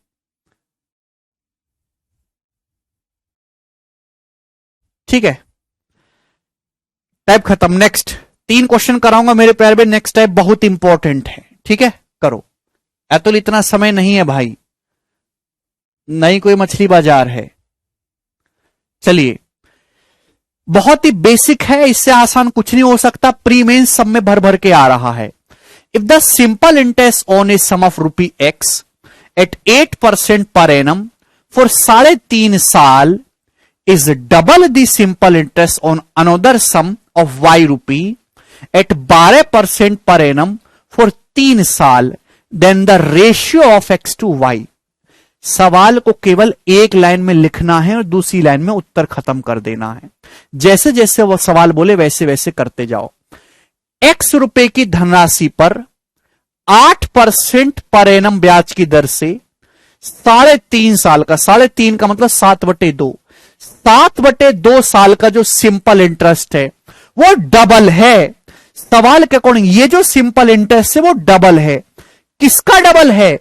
S1: ठीक है, टाइप खत्म। नेक्स्ट 3 क्वेश्चन कराऊंगा मेरे प्यारे में। नेक्स्ट टाइप बहुत इंपॉर्टेंट है, ठीक है, करो। अतुल इतना समय नहीं है भाई, नहीं कोई मछली बाजार है। चलिए, बहुत ही बेसिक है, इससे आसान कुछ नहीं हो सकता। प्री मेंस सब में भर भर के आ रहा है। If the simple interest on a sum of ₹X at 8% per annum for 3.5 साल is double the simple interest on another sum of Y rupee at 12% per annum for 3 साल, then the ratio of X to Y। सवाल को केवल एक लाइन में लिखना है और दूसरी लाइन में उत्तर खत्म कर देना है। जैसे जैसे वो सवाल बोले वैसे वैसे करते जाओ। X रुपए की धनराशि पर 8% पर एनम ब्याज की दर से 3.5 साल का, 3.5 का मतलब 7/2, 7/2 साल का जो सिंपल इंटरेस्ट है वो डबल है। सवाल के अकॉर्डिंग ये जो सिंपल इंटरेस्ट है वो डबल है। किसका डबल है?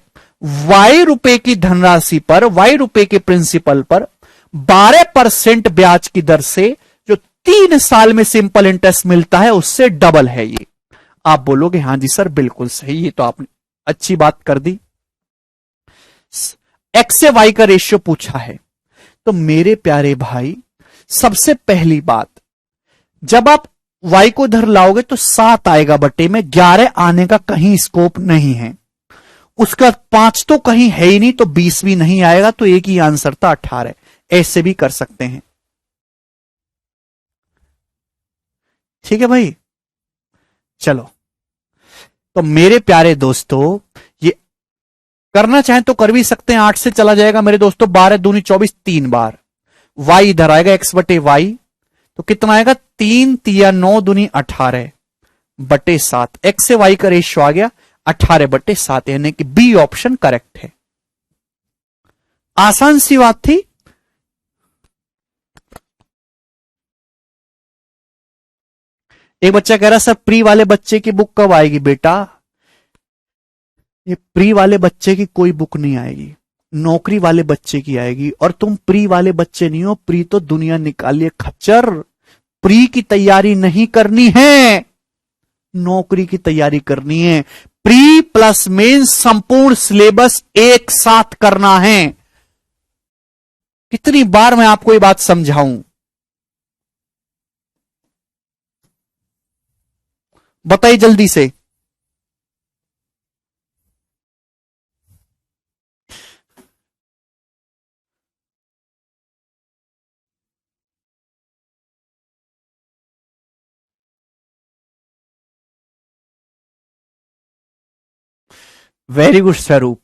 S1: Y रुपए की धनराशि पर, Y रुपए के प्रिंसिपल पर 12% ब्याज की दर से जो 3 साल में सिंपल इंटरेस्ट मिलता है उससे डबल है ये। आप बोलोगे हां जी सर बिल्कुल सही, ये तो आपने अच्छी बात कर दी। X से Y का रेशियो पूछा है, तो मेरे प्यारे भाई सबसे पहली बात, जब आप Y को इधर लाओगे तो 7 आएगा बटे में, 11 आने का कहीं स्कोप नहीं है। उसका 5 तो कहीं है ही नहीं, तो 20 भी नहीं आएगा, तो एक ही आंसर था 18। ऐसे भी कर सकते हैं। ठीक है भाई, चलो। तो मेरे प्यारे दोस्तों ये करना चाहें तो कर भी सकते हैं। 8 से चला जाएगा मेरे दोस्तों, 12 दूनी 24, 3 बार। Y इधर आएगा X बटे Y, तो कितना आएगा? 3 तिया 9 दूनी 18 बटे 7। X से Y का रेशियो आ गया 18/7, यानी कि बी ऑप्शन करेक्ट है। आसान सी बात थी। एक बच्चा कह रहा सर प्री वाले बच्चे की बुक कब आएगी? बेटा ये प्री वाले बच्चे की कोई बुक नहीं आएगी, नौकरी वाले बच्चे की आएगी। और तुम प्री वाले बच्चे नहीं हो, प्री तो दुनिया निकालिए खच्चर। प्री की तैयारी नहीं करनी है, नौकरी की तैयारी करनी है। प्री प्लस मेंस संपूर्ण सिलेबस एक साथ करना है। कितनी बार मैं आपको ये बात समझाऊं, बताइए जल्दी से। वेरी गुड स्वरूप।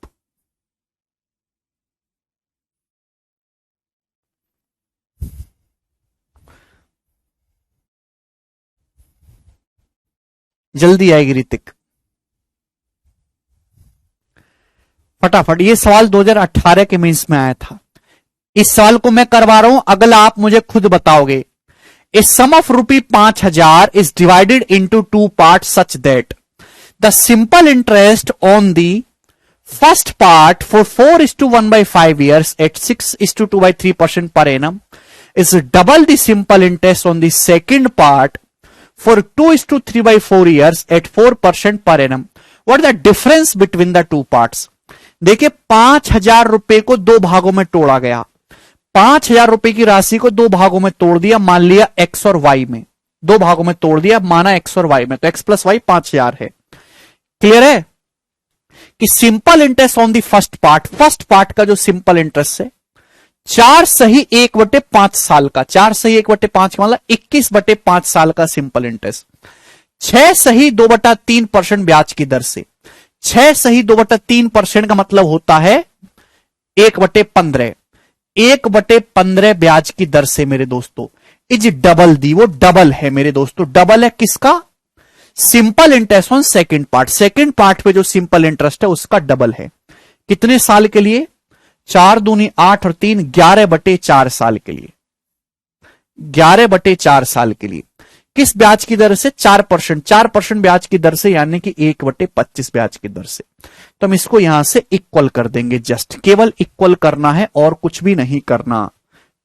S1: जल्दी आएगी ऋतिक, फटाफट। ये सवाल 2018 के मेंस में आया था। इस सवाल को मैं करवा रहा हूं, अगला आप मुझे खुद बताओगे। A sum of rupee 5,000 is divided into two part such that the simple interest on the first part for 4:1/5 years at 6:2/3% per annum is double the simple interest on the second part for 2:3/4 years at 4% per annum. What is the difference between the two parts? देखिए 5,000 रुपए को दो भागों में तोड़ा गया। 5,000 रुपए की राशि को दो भागों में तोड़ दिया, मान लिया एक्स और वाई में। दो भागों में तोड़ दिया, माना एक्स और वाई में, तो एक्स प्लस वाई 5,000 है। क्लियर है कि simple interest on the first part का जो सिंपल इंटरेस्ट है, 4/1/5 साल का, 4/1/5 का मतलब 21/5 साल का सिंपल इंटरेस्ट, 6/2/3% ब्याज की दर से। 6/2/3% का मतलब होता है 1/15, 1/15 ब्याज की दर से मेरे दोस्तों। इज डबल दी, वो डबल है मेरे दोस्तों। डबल है किसका? Simple interest on second part. Second part पे जो सिंपल इंटरेस्ट है उसका डबल है। कितने साल के लिए? 4×2=8 और 3 11/4 साल के लिए। 11/4 साल के लिए किस ब्याज की दर से? 4%। 4% ब्याज की दर से, यानी कि 1/25 ब्याज की दर से। तो हम इसको यहां से इक्वल कर देंगे, जस्ट केवल इक्वल करना है और कुछ भी नहीं करना।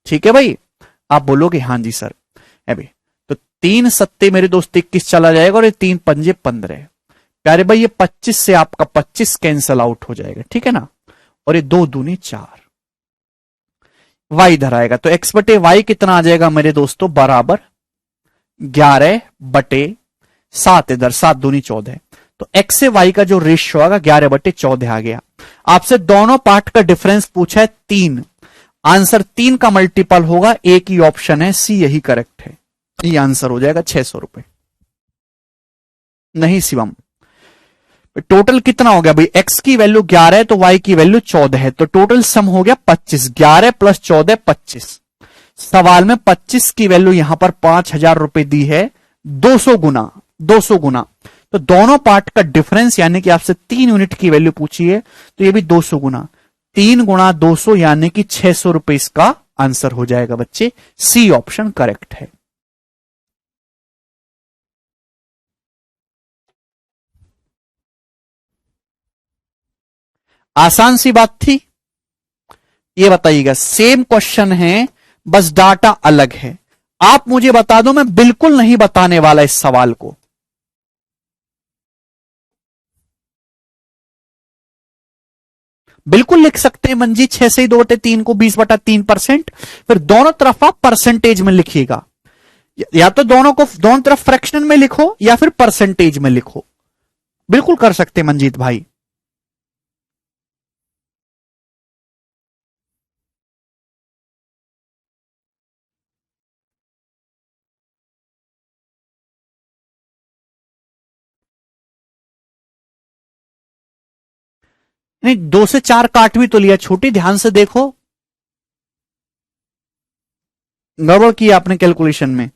S1: ठीक है भाई, आप बोलोगे हां जी सर। अभी तो 3 सत्ते मेरे दोस्त 21 चला जाएगा और ये 3 पंजे 15। प्यारे भाई ये 25 से आपका 25 कैंसल आउट हो जाएगा, ठीक है ना। और ये 2×2=4, वाई इधर आएगा तो x/y कितना आ जाएगा मेरे दोस्तों? बराबर 11/7। इधर 7×2=14। तो x से y का जो रेशियो आएगा 11/14 आ गया। आपसे दोनों पार्ट का डिफरेंस पूछा है 3। आंसर 3 का मल्टीपल होगा, एक ही ऑप्शन है सी, यही करेक्ट है। ये आंसर हो जाएगा 600 रुपए। नहीं शिवम, टोटल कितना हो गया भाई? x की वैल्यू 11 है तो y की वैल्यू 14 है, तो टोटल सम हो गया 25। 11 + 14 25। सवाल में 25 की वैल्यू यहां पर 5,000 रुपए दी है, 200 गुना। 200 गुना तो दोनों पार्ट का डिफरेंस, यानी कि आपसे 3 यूनिट की वैल्यू पूछी है तो ये भी 200 गुना। 3 × 200 यानी कि 600 रुपए इसका आंसर हो जाएगा बच्चे। सी ऑप्शन करेक्ट है। आसान सी बात थी। ये बताइएगा, सेम क्वेश्चन है, बस डाटा अलग है। आप मुझे बता दो, मैं बिल्कुल नहीं बताने वाला इस सवाल को। बिल्कुल लिख सकते हैं मंजी, 6/2/3 को 20/3%। फिर दोनों तरफ आप परसेंटेज में लिखिएगा, या तो दोनों को दोनों तरफ फ्रैक्शन में लिखो या फिर परसेंटेज में लिखो। बिल्कुल कर सकते हैं मंजीत भाई। नहीं, 2 से 4 काट भी तो लिया छोटी, ध्यान से देखो। गड़बड़ की आपने कैलकुलेशन में।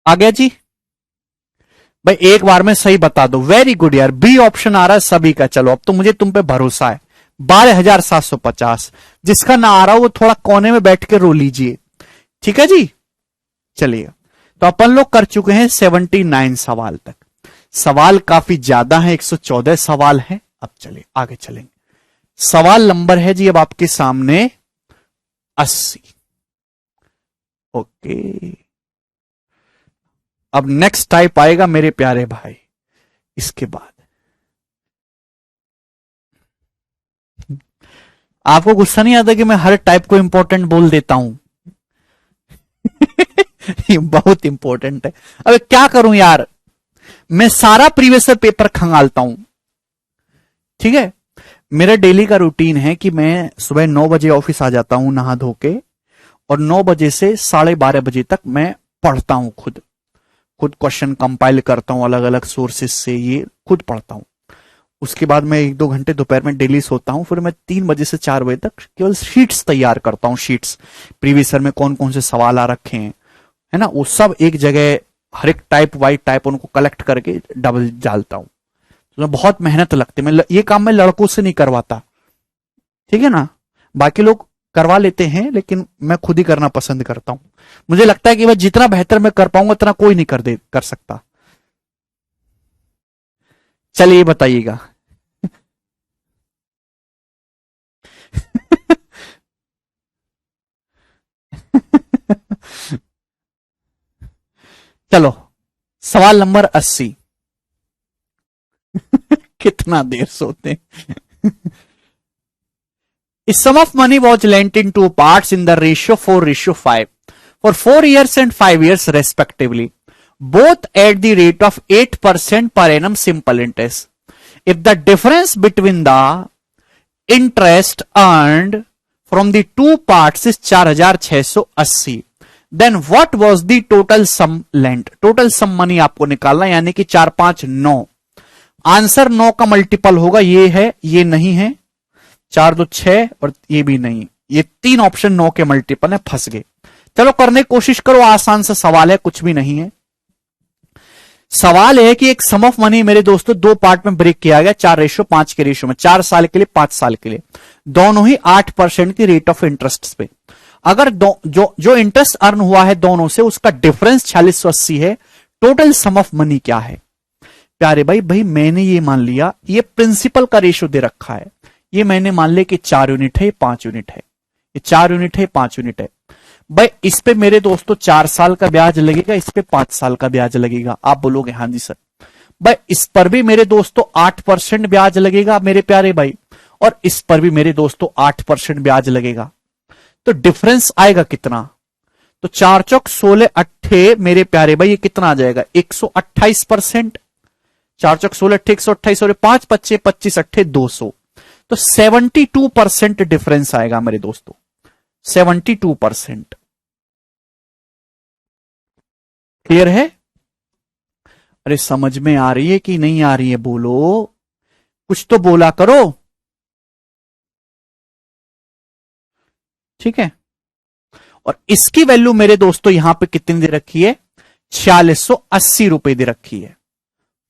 S1: आ गया जी भाई, एक बार में सही बता दो, वेरी गुड यार, बी ऑप्शन आ रहा है सभी का। चलो अब तो मुझे तुम पे भरोसा है। 12,750, जिसका ना आ रहा हो वो थोड़ा कोने में बैठ के रो लीजिए, ठीक है जी। चलिए, तो अपन लोग कर चुके हैं 79 सवाल तक। सवाल काफी ज्यादा है, 114 सवाल है। अब चलिए आगे चलेंगे। सवाल नंबर है जी अब आपके सामने 80। ओके, अब नेक्स्ट टाइप आएगा मेरे प्यारे भाई। इसके बाद आपको गुस्सा नहीं आता कि मैं हर टाइप को इंपॉर्टेंट बोल देता हूं? ये बहुत इंपॉर्टेंट है। अब क्या करूं यार, मैं सारा प्रीवियस पेपर खंगालता हूं, ठीक है। मेरा डेली का रूटीन है कि मैं सुबह 9 बजे ऑफिस आ जाता हूं नहा धो के, और 9 बजे से 12:30 बजे तक मैं पढ़ता हूं, खुद खुद क्वेश्चन कंपाइल करता हूं अलग अलग सोर्सेस से, ये खुद पढ़ता हूं। उसके बाद मैं 1-2 घंटे दोपहर में डेली सोता हूं, फिर मैं 3 बजे से 4 बजे तक केवल शीट्स तैयार करता हूं। शीट्स प्रीवियस ईयर में कौन कौन से सवाल आ रखे हैं, है ना, वो सब एक जगह, हर एक टाइप वाइज टाइप उनको कलेक्ट करके डबल डालता हूं। तो बहुत मेहनत लगती है, मैं ये काम मैं लड़कों से नहीं करवाता, ठीक है ना। बाकी लोग करवा लेते हैं, लेकिन मैं खुद ही करना पसंद करता हूं। मुझे लगता है कि मैं जितना बेहतर मैं कर पाऊंगा उतना कोई नहीं कर सकता। चलिए बताइएगा। चलो, सवाल नंबर 80। कितना देर सोते हैं। A sum of money was lent in two parts in the ratio 4:5 for 4 years and 5 years respectively, both at the rate of 8% per annum simple interest. If the difference between the interest earned from the two parts is 4,680, then what was the total sum lent? Total sum money आपको निकालना, यानी कि 4 5 9। आंसर 9 का मल्टीपल होगा, ये है, ये नहीं है, 4 2 6, और ये भी नहीं, ये 3 ऑप्शन 9 के मल्टीपल है, फंस गए। चलो करने की कोशिश करो, आसान सा सवाल है, कुछ भी नहीं है। सवाल है कि एक सम ऑफ मनी मेरे दोस्तों 2 पार्ट में ब्रेक किया गया, 4:5 के रेशियो में, 4 साल के लिए 5 साल के लिए, दोनों ही 8% की रेट ऑफ इंटरेस्ट पे। अगर जो इंटरेस्ट अर्न हुआ है दोनों से, उसका डिफरेंस 4680 है, टोटल सम ऑफ मनी क्या है? प्यारे भाई मैंने ये मान लिया, ये प्रिंसिपल का रेशियो दे रखा है, ये मैंने मान लिया कि 4 यूनिट है, 5 यूनिट है, ये 4 यूनिट है, 5 यूनिट है। भाई इस पे मेरे दोस्तों 4 साल का ब्याज लगेगा, इस पे 5 साल का ब्याज लगेगा। आप बोलोगे हाँ जी सर। भाई इस पर भी मेरे दोस्तों 8% ब्याज लगेगा मेरे प्यारे भाई, और इस पर भी मेरे दोस्तों 8% ब्याज लगेगा। तो डिफरेंस आएगा कितना? तो 4 चौक 16 अट्ठे मेरे प्यारे भाई, ये कितना आ जाएगा? 128%। 4 चौक 16 अट्ठे 128, और 5 25 25 अट्ठे 200। तो 72% डिफरेंस आएगा मेरे दोस्तों, 72%। क्लियर है? अरे समझ में आ रही है कि नहीं आ रही है? बोलो, कुछ तो बोला करो, ठीक है। और इसकी वैल्यू मेरे दोस्तों यहां पे कितनी दे रखी है? 4680 रुपए दे रखी है,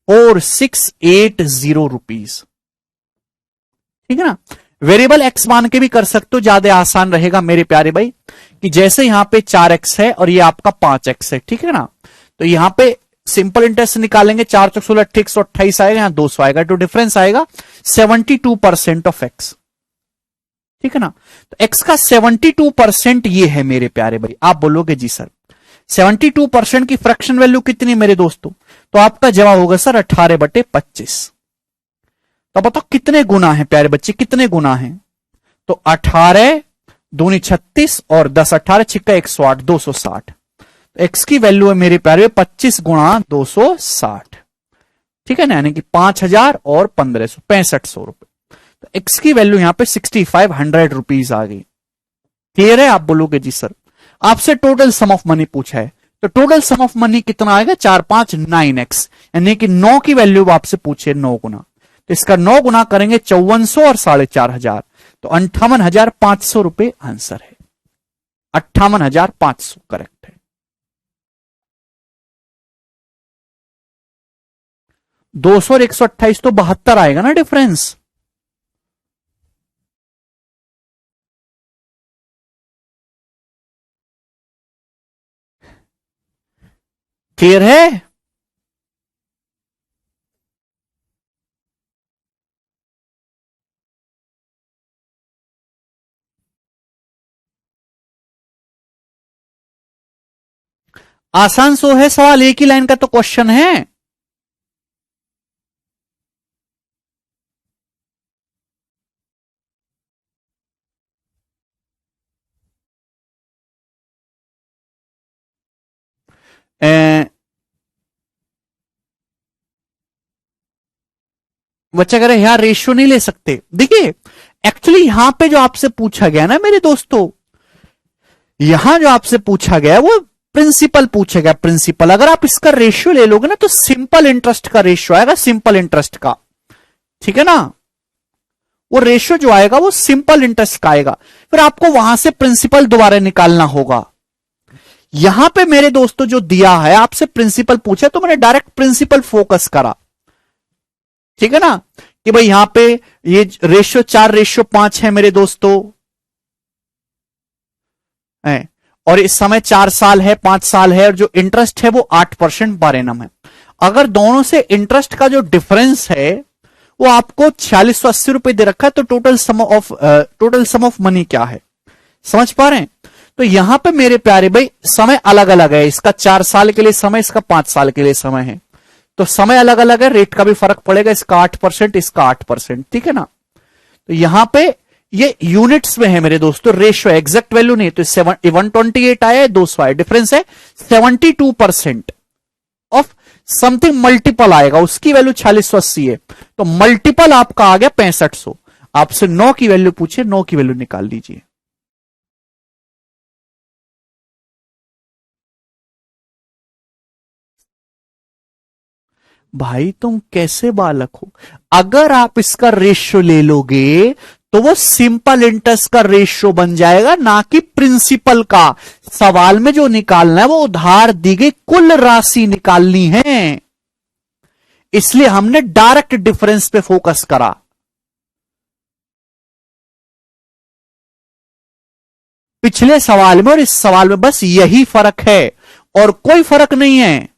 S1: 4680 रुपीज, ठीक है ना। वेरिएबल एक्स मान के भी कर सकते हो, ज्यादा आसान रहेगा मेरे प्यारे भाई, कि जैसे यहां पे 4x है और ये आपका 5x है, ठीक है ना। तो यहां पे सिंपल इंटरेस्ट निकालेंगे, 4 चौक 16 अट्ठे 128 आएगा, यहां 200 आएगा, तो डिफरेंस आएगा 72% ऑफ एक्स, ठीक है ना। तो एक्स का 72% ये है मेरे प्यारे भाई। आप बोलोगे जी सर 72% की फ्रैक्शन वैल्यू कितनी मेरे दोस्तों? तो आपका जवाब होगा सर 18/25। तो बताओ कितने गुना है प्यारे बच्चे, कितने गुना है? तो 18 दूनी 36 और 10 18 छिक्का 108, 260। तो एक्स की वैल्यू है मेरे प्यारे 25 गुणा 260, ठीक है ना, यानी कि 5000 और 1500, 6500 रुपए। तो एक्स की वैल्यू यहां पे 6500 रुपीज आ गई। क्लियर है? आप बोलोगे जी सर। आपसे टोटल सम ऑफ मनी पूछा है, तो टोटल सम ऑफ मनी कितना आएगा? 4 5 9x, यानी कि 9 की वैल्यू आपसे पूछे 9 गुना, तो इसका 9 गुना करेंगे 5400 और 4500, तो 58,500 रुपए आंसर है। 58,500 करेक्ट है। 200 और 128 तो 72 आएगा ना डिफरेंस। क्लियर है? आसान सो है सवाल, एक ही लाइन का तो क्वेश्चन है। बच्चा कह रहे हैं यार रेशियो नहीं ले सकते। देखिए एक्चुअली यहां पे जो आपसे पूछा गया ना मेरे दोस्तों, यहां जो आपसे पूछा गया वो प्रिंसिपल पूछा गया, प्रिंसिपल। अगर आप इसका रेशियो ले लोगे ना तो सिंपल इंटरेस्ट का रेशियो आएगा, सिंपल इंटरेस्ट का, ठीक है ना। वो रेशियो जो आएगा वो सिंपल इंटरेस्ट का आएगा, फिर आपको वहां से प्रिंसिपल दोबारा निकालना होगा। यहां पे मेरे दोस्तों जो दिया है आपसे प्रिंसिपल पूछा तो मैंने डायरेक्ट प्रिंसिपल फोकस करा, ठीक है ना, कि भाई यहां पे ये रेशियो 4:5 है मेरे दोस्तों, है, और इस समय 4 साल है, 5 साल है, और जो इंटरेस्ट है वो 8% पर एनम है। अगर दोनों से इंटरेस्ट का जो डिफरेंस है वो आपको 4680 रुपए दे रखा है, तो टोटल सम ऑफ मनी क्या है, समझ पा रहे हैं? तो यहां पे मेरे प्यारे भाई समय अलग अलग है, इसका 4 साल के लिए समय, इसका 5 साल के लिए समय है, तो समय अलग अलग है, रेट का भी फर्क पड़ेगा, इसका 8%, इसका 8%, ठीक है ना। तो यहां पे ये यूनिट्स में है मेरे दोस्तों, रेशियो एग्जैक्ट वैल्यू नहीं, तो 128 आया है, 200 आया, डिफरेंस है 72% ऑफ समथिंग मल्टीपल आएगा, उसकी वैल्यू 4680 है, तो मल्टीपल आपका आ गया 6500। आपसे 9 की वैल्यू पूछे, 9 की वैल्यू निकाल लीजिए। भाई तुम कैसे बालक हो, अगर आप इसका रेशियो ले लोगे तो वो सिंपल इंटरेस्ट का रेशियो बन जाएगा, ना कि प्रिंसिपल का। सवाल में जो निकालना है वो उधार दी गई कुल राशि निकालनी है, इसलिए हमने डायरेक्ट डिफरेंस पे फोकस करा। पिछले सवाल में और इस सवाल में बस यही फर्क है और कोई फर्क नहीं है।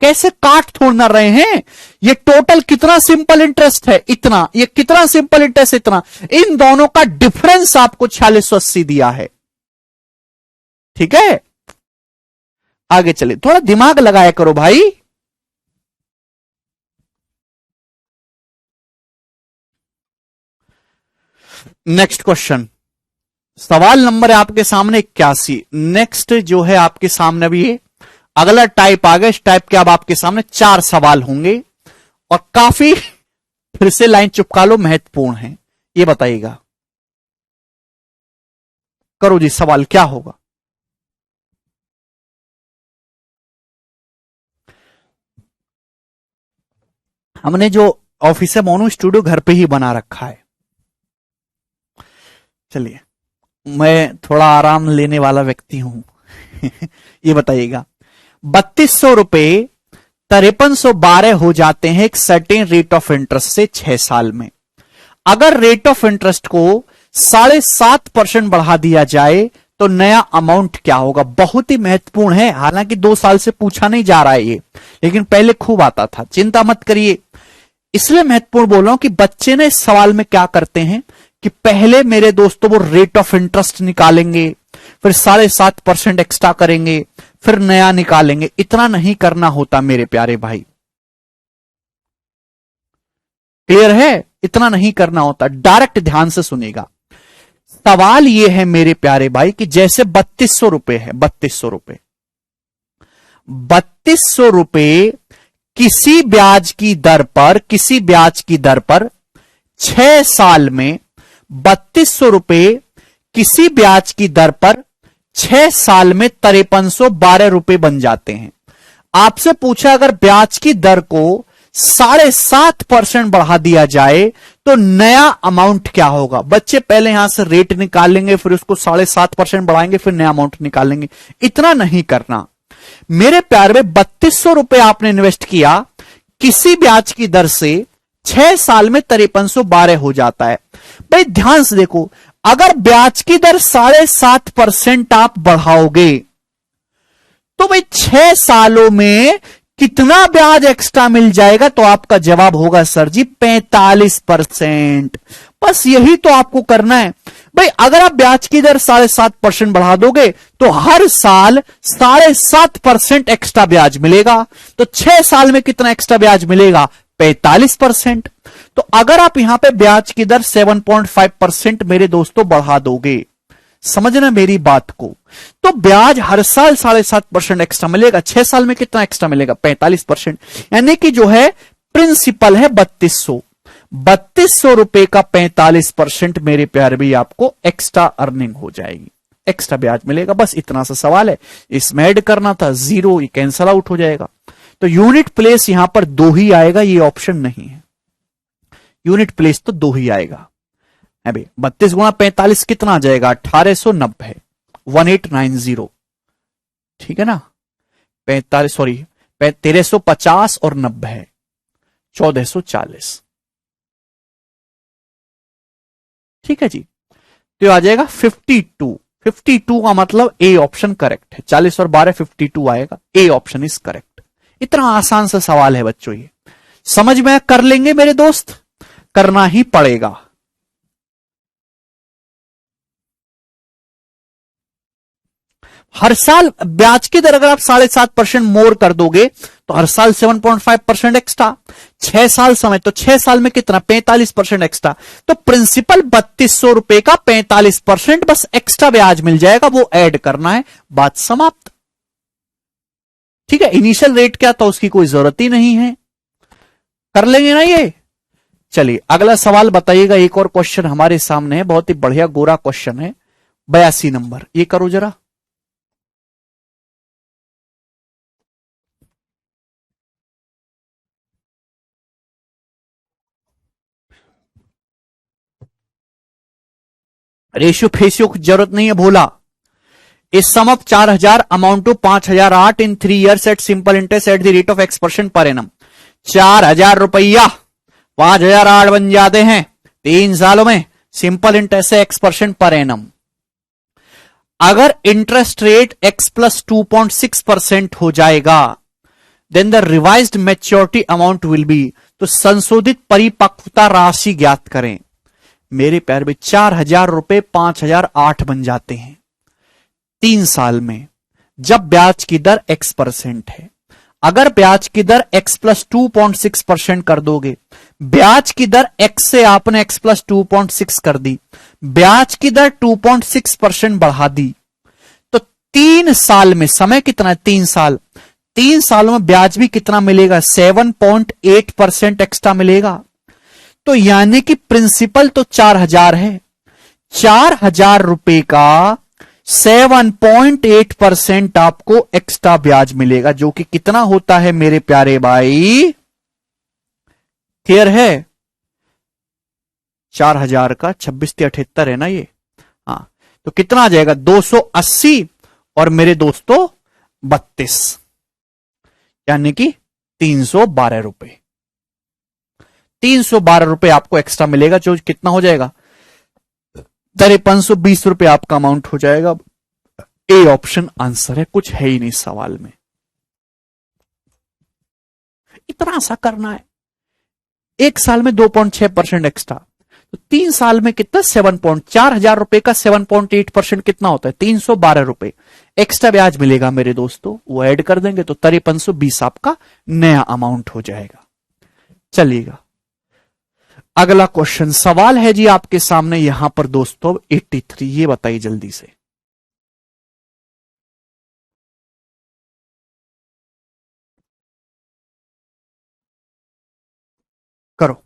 S1: कैसे काट थोड़ना रहे हैं, ये टोटल कितना सिंपल इंटरेस्ट है इतना, ये कितना सिंपल इंटरेस्ट इतना, इन दोनों का डिफरेंस आपको 4680 दिया है, ठीक है। आगे चले, थोड़ा दिमाग लगाया करो भाई। नेक्स्ट क्वेश्चन, सवाल नंबर है आपके सामने 81। नेक्स्ट जो है आपके सामने अभी ये अगला टाइप आ गया, इस टाइप के अब आपके सामने 4 सवाल होंगे और काफी, फिर से लाइन चुपका लो, महत्वपूर्ण है। ये बताइएगा, करो जी, सवाल क्या होगा? हमने जो ऑफिस है मोनू स्टूडियो घर पे ही बना रखा है। चलिए, मैं थोड़ा आराम लेने वाला व्यक्ति हूं। ये बताइएगा, 3200 रुपए 5312 हो जाते हैं एक सर्टेन रेट ऑफ इंटरेस्ट से 6 साल में। अगर रेट ऑफ इंटरेस्ट को 7.5% बढ़ा दिया जाए तो नया अमाउंट क्या होगा? बहुत ही महत्वपूर्ण है, हालांकि 2 साल से पूछा नहीं जा रहा है ये, लेकिन पहले खूब आता था, चिंता मत करिए। इसलिए महत्वपूर्ण बोल रहा हूं कि बच्चे ने इस सवाल में क्या करते हैं कि पहले मेरे दोस्तों वो रेट ऑफ इंटरेस्ट निकालेंगे, फिर 7.5% एक्स्ट्रा करेंगे, फिर नया निकालेंगे। इतना नहीं करना होता मेरे प्यारे भाई, क्लियर है? इतना नहीं करना होता, डायरेक्ट ध्यान से सुनेगा। सवाल यह है मेरे प्यारे भाई कि जैसे 3200 रुपए है, 3200 रुपए, 3200 रुपए किसी ब्याज की दर पर, किसी ब्याज की दर पर 6 साल में 3200 रुपए किसी ब्याज की दर पर 6 साल में 5312 रुपए बन जाते हैं। आपसे पूछा अगर ब्याज की दर को 7.5% बढ़ा दिया जाए तो नया अमाउंट क्या होगा? बच्चे पहले यहां से रेट निकाल लेंगे, फिर उसको 7.5% बढ़ाएंगे, फिर नया अमाउंट निकालेंगे। इतना नहीं करना मेरे प्यार में। 3200 रुपए आपने इन्वेस्ट किया, किसी ब्याज की दर से 6 साल में 5312 हो जाता है। भाई ध्यान से देखो, अगर ब्याज की दर 7.5% आप बढ़ाओगे तो भाई 6 सालों में कितना ब्याज एक्स्ट्रा मिल जाएगा? तो आपका जवाब होगा सर जी 45%। बस यही तो आपको करना है भाई। अगर आप ब्याज की दर 7.5% बढ़ा दोगे तो हर साल 7.5% एक्स्ट्रा ब्याज मिलेगा। तो 6 साल में कितना एक्स्ट्रा ब्याज मिलेगा? 45%। तो अगर आप यहां पे ब्याज की दर 7.5% मेरे दोस्तों बढ़ा दोगे, समझना मेरी बात को, तो ब्याज हर साल 7.5% एक्स्ट्रा मिलेगा। 6 साल में कितना एक्स्ट्रा मिलेगा? 45%। यानी कि जो है प्रिंसिपल है 3200 रुपए का 45% मेरे प्यारे भी आपको एक्स्ट्रा अर्निंग हो जाएगी, एक्स्ट्रा ब्याज मिलेगा। बस इतना सा सवाल है, इसमें ऐड करना था, जीरो ये कैंसल आउट हो जाएगा। तो यूनिट प्लेस यहां पर 2 ही आएगा, ये ऑप्शन नहीं है। यूनिट प्लेस तो 2 ही आएगा। अभी 32 गुणा 45 कितना आ जाएगा? 1890, 1890। ठीक है ना? 45 सॉरी 1350 और 90 है 1440। ठीक है जी। तो ये आ जाएगा 52। 52 का मतलब ए ऑप्शन करेक्ट है। 40 और 12 52 आएगा। A option is correct. इतना आसान सा सवाल है बच्चों, ये समझ में कर लेंगे मेरे दोस्त, करना ही पड़ेगा। हर साल ब्याज की दर अगर आप 7.5% मोर कर दोगे तो हर साल 7.5% एक्स्ट्रा। 6 साल समय, तो 6 साल में कितना? 45% एक्स्ट्रा। तो प्रिंसिपल 3200 रुपए का 45% बस एक्स्ट्रा ब्याज मिल जाएगा, वो ऐड करना है, बात समाप्त। ठीक है, इनिशियल रेट क्या था उसकी कोई जरूरत ही नहीं है। कर लेंगे ना ये? चलिए अगला सवाल बताइएगा। एक और क्वेश्चन हमारे सामने है, बहुत ही बढ़िया गोरा क्वेश्चन है। 82 नंबर, ये करो जरा। रेशियो फेशियो की जरूरत नहीं है भोला। इस sum of 4000 amount to 5008 in 3 years at simple interest at the rate of X% per annum. 4000 रुपया 5008 बन जाते हैं 3 सालों में, सिंपल इंटरेस्ट है X% पर एनम। अगर इंटरेस्ट रेट X प्लस 2.6% हो जाएगा, then the revised maturity amount will be. तो संशोधित परिपक्वता राशि ज्ञात करें। मेरे प्यार में 4000 रुपए 5008 बन जाते हैं 3 साल में, जब ब्याज की दर X% है। अगर ब्याज की दर X प्लस 2.6% कर दोगे, ब्याज की दर X से आपने X प्लस 2.6 कर दी, ब्याज की दर 2.6% बढ़ा दी, तो 3 साल में, समय कितना है? 3 साल। 3 सालों में ब्याज भी कितना मिलेगा? 7.8% एक्स्ट्रा मिलेगा। तो यानी कि प्रिंसिपल तो 4000 है, 4000 रुपए का 7.8% आपको एक्स्ट्रा ब्याज मिलेगा, जो कि कितना होता है मेरे प्यारे भाई? क्लियर है? 4000 का 26×78 है ना ये। हाँ, तो कितना आ जाएगा? 280 और मेरे दोस्तों 32, यानी कि 312 रुपए। 312 रुपए आपको एक्स्ट्रा मिलेगा, जो कितना हो जाएगा? 5320 रुपए आपका अमाउंट हो जाएगा। ए ऑप्शन आंसर है, कुछ है ही नहीं सवाल में। इतना सा करना है। 1 साल में 2.6% एक्स्ट्रा, तो 3 साल में कितना? 4000 रुपए का 7.8% कितना होता है? 312 रुपए एक्स्ट्रा ब्याज मिलेगा मेरे दोस्तों, वो ऐड कर देंगे तो 5320 आपका नया अमाउंट हो जाएगा। चलिएगा अगला क्वेश्चन सवाल है जी आपके सामने यहां पर दोस्तों 83। ये बताइए जल्दी से। करो।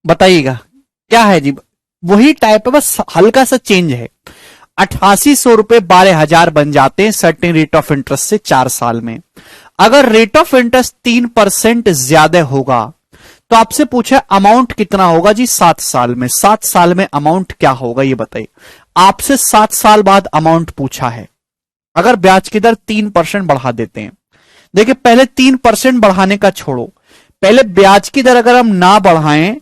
S1: बताइएगा क्या है जी। वही टाइप है, बस हल्का सा चेंज है। 8800 रुपए 12,000 बन जाते हैं सर्टेन रेट ऑफ इंटरेस्ट से 4 साल में। अगर रेट ऑफ इंटरेस्ट 3% ज्यादा होगा तो आपसे पूछा अमाउंट कितना होगा जी 7 साल में। 7 साल में अमाउंट क्या होगा ये बताइए। आपसे 7 साल बाद अमाउंट पूछा है। अगर ब्याज की दर 3% बढ़ा देते हैं, देखिए पहले 3% बढ़ाने का छोड़ो, पहले ब्याज की दर अगर हम ना बढ़ाएं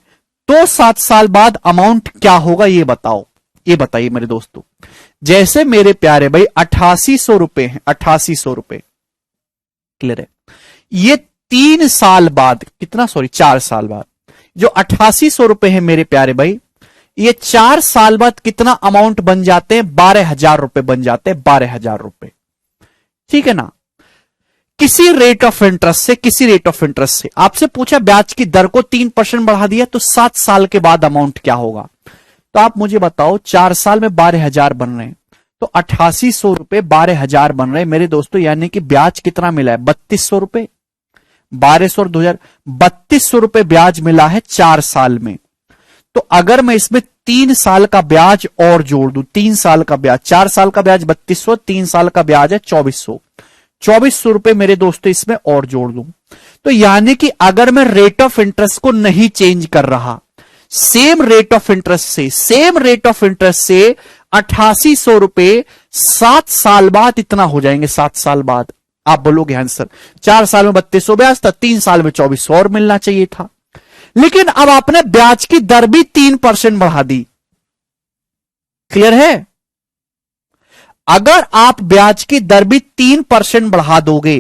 S1: तो 7 साल बाद अमाउंट क्या होगा ये बताओ। ये बताइए मेरे दोस्तों, जैसे मेरे प्यारे भाई 8800 रुपए हैं, 8800 रुपए क्लियर है। ये 3 साल बाद कितना, सॉरी 4 साल बाद जो 8800 रुपए है मेरे प्यारे भाई, ये 4 साल बाद कितना अमाउंट बन जाते हैं, 12,000 रुपए बन जाते हैं, 12,000 रुपए। ठीक है ना। किसी रेट ऑफ इंटरेस्ट से, किसी रेट ऑफ इंटरेस्ट से आपसे पूछा ब्याज की दर को 3% बढ़ा दिया तो 7 साल के बाद अमाउंट क्या होगा। तो आप मुझे बताओ 4 साल में 12,000 बन रहे हैं तो 8800 रुपए 12,000 बन रहे हैं मेरे दोस्तों, यानी कि ब्याज कितना मिला है 3200 रुपए। 1200 और 2000 3200 रुपए ब्याज मिला है 4 साल में। तो अगर मैं इसमें 3 साल का ब्याज और जोड़ दूं, 3 साल का ब्याज, 4 साल का ब्याज 3200, 3 साल का ब्याज है 2400, 2400 रुपए मेरे दोस्तों इसमें और जोड़ दूं, तो यानी कि अगर मैं रेट ऑफ इंटरेस्ट को नहीं चेंज कर रहा, सेम रेट ऑफ इंटरेस्ट से, सेम रेट ऑफ इंटरेस्ट से 8800 रुपए 7 साल बाद इतना हो जाएंगे। 7 साल बाद आप बोलोगे आंसर 4 साल में 3200 ब्याज था, 3 साल में 2400 और मिलना चाहिए था। लेकिन अब आपने ब्याज की दर भी 3% बढ़ा दी। क्लियर है। अगर आप ब्याज की दर भी 3% बढ़ा दोगे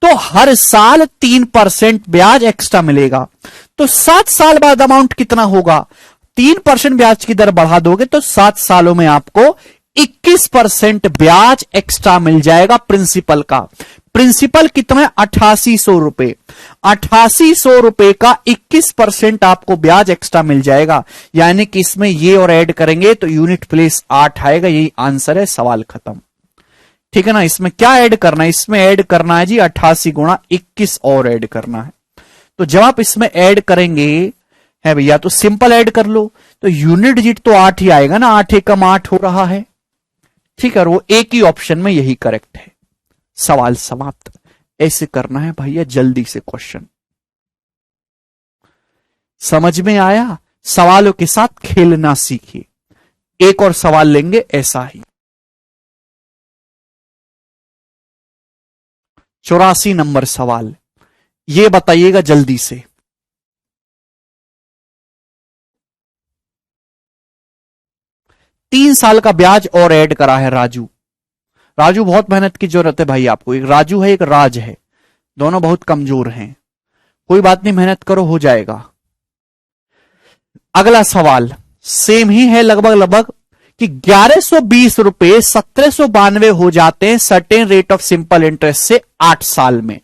S1: तो हर साल 3% ब्याज एक्स्ट्रा मिलेगा। तो 7 साल बाद अमाउंट कितना होगा, 3% ब्याज की दर बढ़ा दोगे तो 7 सालों में आपको 21% ब्याज एक्स्ट्रा मिल जाएगा प्रिंसिपल का। प्रिंसिपल कितना है 8800 रुपए, 8800 रुपए का 21% आपको ब्याज एक्स्ट्रा मिल जाएगा, यानी कि इसमें ये और ऐड करेंगे तो यूनिट प्लेस 8 आएगा। यही आंसर है, सवाल खत्म। ठीक है ना। इसमें क्या ऐड करना है, इसमें ऐड करना है जी 88 गुणा 21 और ऐड करना है। तो जब आप इसमें ऐड करेंगे है भैया तो सिंपल ऐड कर लो, तो यूनिट डिजिट तो 8 ही आएगा ना, 8 एकम 8 हो रहा है। ठीक है, और वो एक ही ऑप्शन में यही करेक्ट है। सवाल समाप्त। ऐसे करना है भैया जल्दी से क्वेश्चन। समझ में आया। सवालों के साथ खेलना सीखिए। एक और सवाल लेंगे ऐसा ही। 84 नंबर सवाल, ये बताइएगा जल्दी से। तीन साल का ब्याज और ऐड करा है राजू। राजू बहुत मेहनत की जरूरत है भाई आपको। एक राजू है, एक राज है, दोनों बहुत कमजोर हैं। कोई बात नहीं, मेहनत करो, हो जाएगा। अगला सवाल सेम ही है लगभग कि 1120 रुपए 1792 हो जाते हैं certain rate of simple interest से 8 साल में।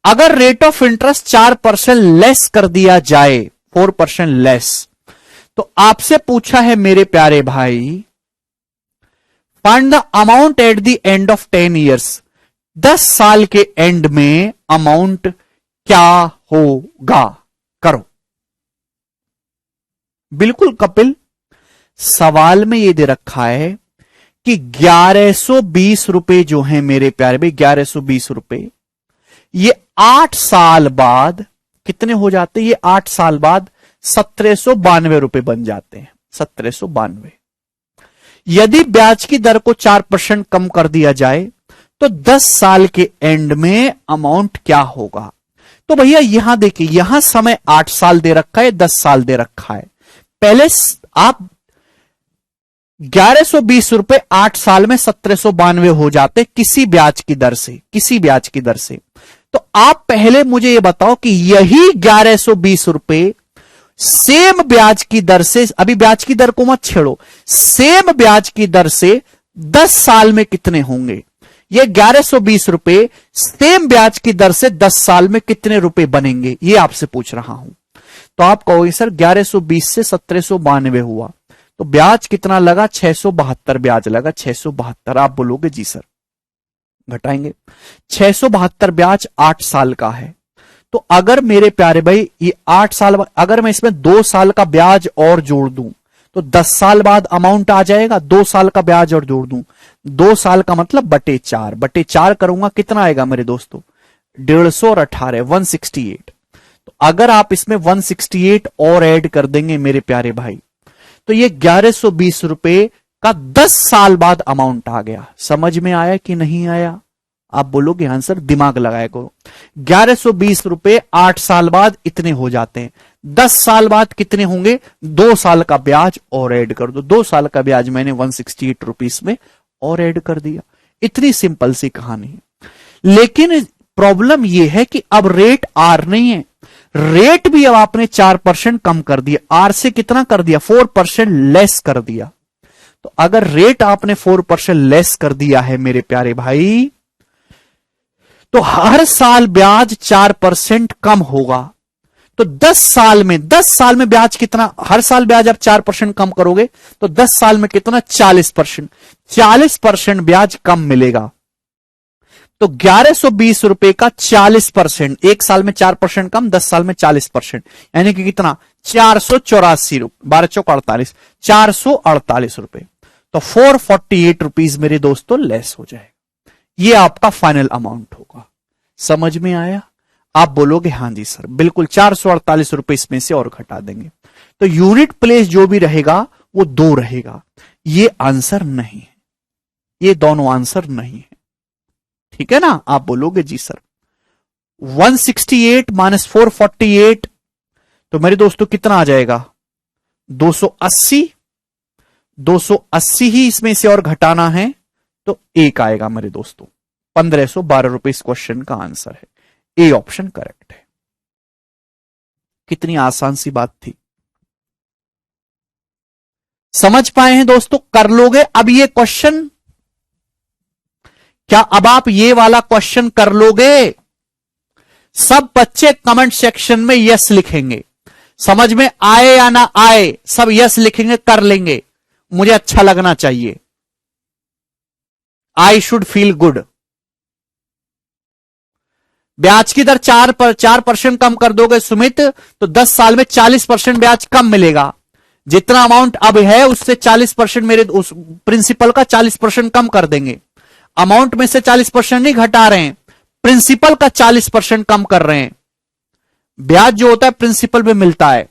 S1: अगर रेट ऑफ इंटरेस्ट 4% लेस कर दिया जाए, 4% लेस, तो आपसे पूछा है मेरे प्यारे भाई find the amount at the end of 10 years. 10 साल के एंड में अमाउंट क्या होगा, करो। बिल्कुल कपिल, सवाल में ये दे रखा है कि 1120 रुपए जो है मेरे प्यारे भाई, 1120 रुपए ये 8 साल बाद कितने हो जाते हैं, ये 8 साल बाद 1792 रुपए बन जाते हैं। 1792। यदि ब्याज की दर को 4% कम कर दिया जाए तो 10 साल के एंड में अमाउंट क्या होगा। तो भैया यहां देखिए, यहां समय 8 साल दे रखा है, 10 साल दे रखा है। पहले आप 1120 रुपए 8 साल में 1792 हो जाते किसी ब्याज की दर से, किसी ब्याज की दर से। तो आप पहले मुझे यह बताओ कि यही 1120 रुपए सेम ब्याज की दर से, अभी ब्याज की दर को मत छेड़ो, सेम ब्याज की दर से 10 साल में कितने होंगे। ये 1120 रुपए सेम ब्याज की दर से 10 साल में कितने रुपए बनेंगे, ये आपसे पूछ रहा हूं। तो आप कहोगे सर 1120 से 1792 हुआ तो ब्याज कितना लगा, 672 ब्याज लगा, 672। आप बोलोगे जी सर, घटाएंगे 672 ब्याज 8 साल का है तो अगर मेरे प्यारे भाई ये 8 साल, अगर मैं इसमें 2 साल का ब्याज और जोड़ दूं तो 10 साल बाद अमाउंट आ जाएगा। 2 साल का ब्याज और जोड़ दूं, 2 साल का मतलब बटे 4 करूंगा, कितना आएगा मेरे दोस्तों? 150 और 18 168। तो अगर आप इसमें 168 और ऐड कर देंगे मेरे प्यारे भाई, तो ये 1120 रुपए का 10 साल बाद अमाउंट आ गया। समझ में आया कि नहीं आया? आप बोलोगे आंसर, दिमाग लगाया करो। 1120 रुपए 8 साल बाद इतने हो जाते हैं। 10 साल बाद कितने होंगे? 2 साल का ब्याज और ऐड कर दो। 2 साल का ब्याज मैंने 168 रुपीस में और ऐड कर दिया। इतनी सिंपल सी कहानी है। लेकिन प्रॉब्लम यह है कि अब रेट आर नहीं है, रेट भी अब आपने 4% कम कर दिया। आर से कितना कर दिया? 4% लेस कर दिया। तो अगर रेट आपने 4% लेस कर दिया है मेरे प्यारे भाई, तो हर साल ब्याज 4% कम होगा। तो 10 साल में ब्याज कितना? हर साल ब्याज आप 4% कम करोगे तो 10 साल में कितना? 40%। 40% ब्याज कम मिलेगा। तो 1120 रुपए का 40%, एक साल में 4% कम, 10 साल में 40%, यानी कि कितना? 484 रुपए, 12 चौक 48, 448 रुपए। तो 448 रुपीज मेरे दोस्तों लेस हो जाएगा। ये आपका फाइनल अमाउंट होगा। समझ में आया? आप बोलोगे हाँ जी सर बिल्कुल, 448 रुपए इसमें से और घटा देंगे। तो यूनिट प्लेस जो भी रहेगा वो 2 रहेगा। ये आंसर नहीं है, ये दोनों आंसर नहीं है। ठीक है ना? आप बोलोगे जी सर 168 माइनस 448, तो मेरे दोस्तों कितना आ जाएगा? 280। 280 ही इसमें से और घटाना है तो 1 आएगा मेरे दोस्तों। 1512 रुपए इस क्वेश्चन का आंसर है। ए ऑप्शन करेक्ट है। कितनी आसान सी बात थी। समझ पाए हैं दोस्तों? कर लोगे अब ये क्वेश्चन? क्या अब आप ये वाला क्वेश्चन कर लोगे? सब बच्चे कमेंट सेक्शन में यस लिखेंगे। समझ में आए या ना आए, सब यस लिखेंगे, कर लेंगे। मुझे अच्छा लगना चाहिए। I should feel good. ब्याज की दर 4% कम कर दोगे सुमित, तो 10 साल में 40% ब्याज कम मिलेगा। जितना अमाउंट अब है उससे 40% मेरे उस प्रिंसिपल का 40% कम कर देंगे। अमाउंट में से 40% नहीं घटा रहे हैं, प्रिंसिपल का 40% कम कर रहे हैं। ब्याज जो होता है प्रिंसिपल में मिलता है।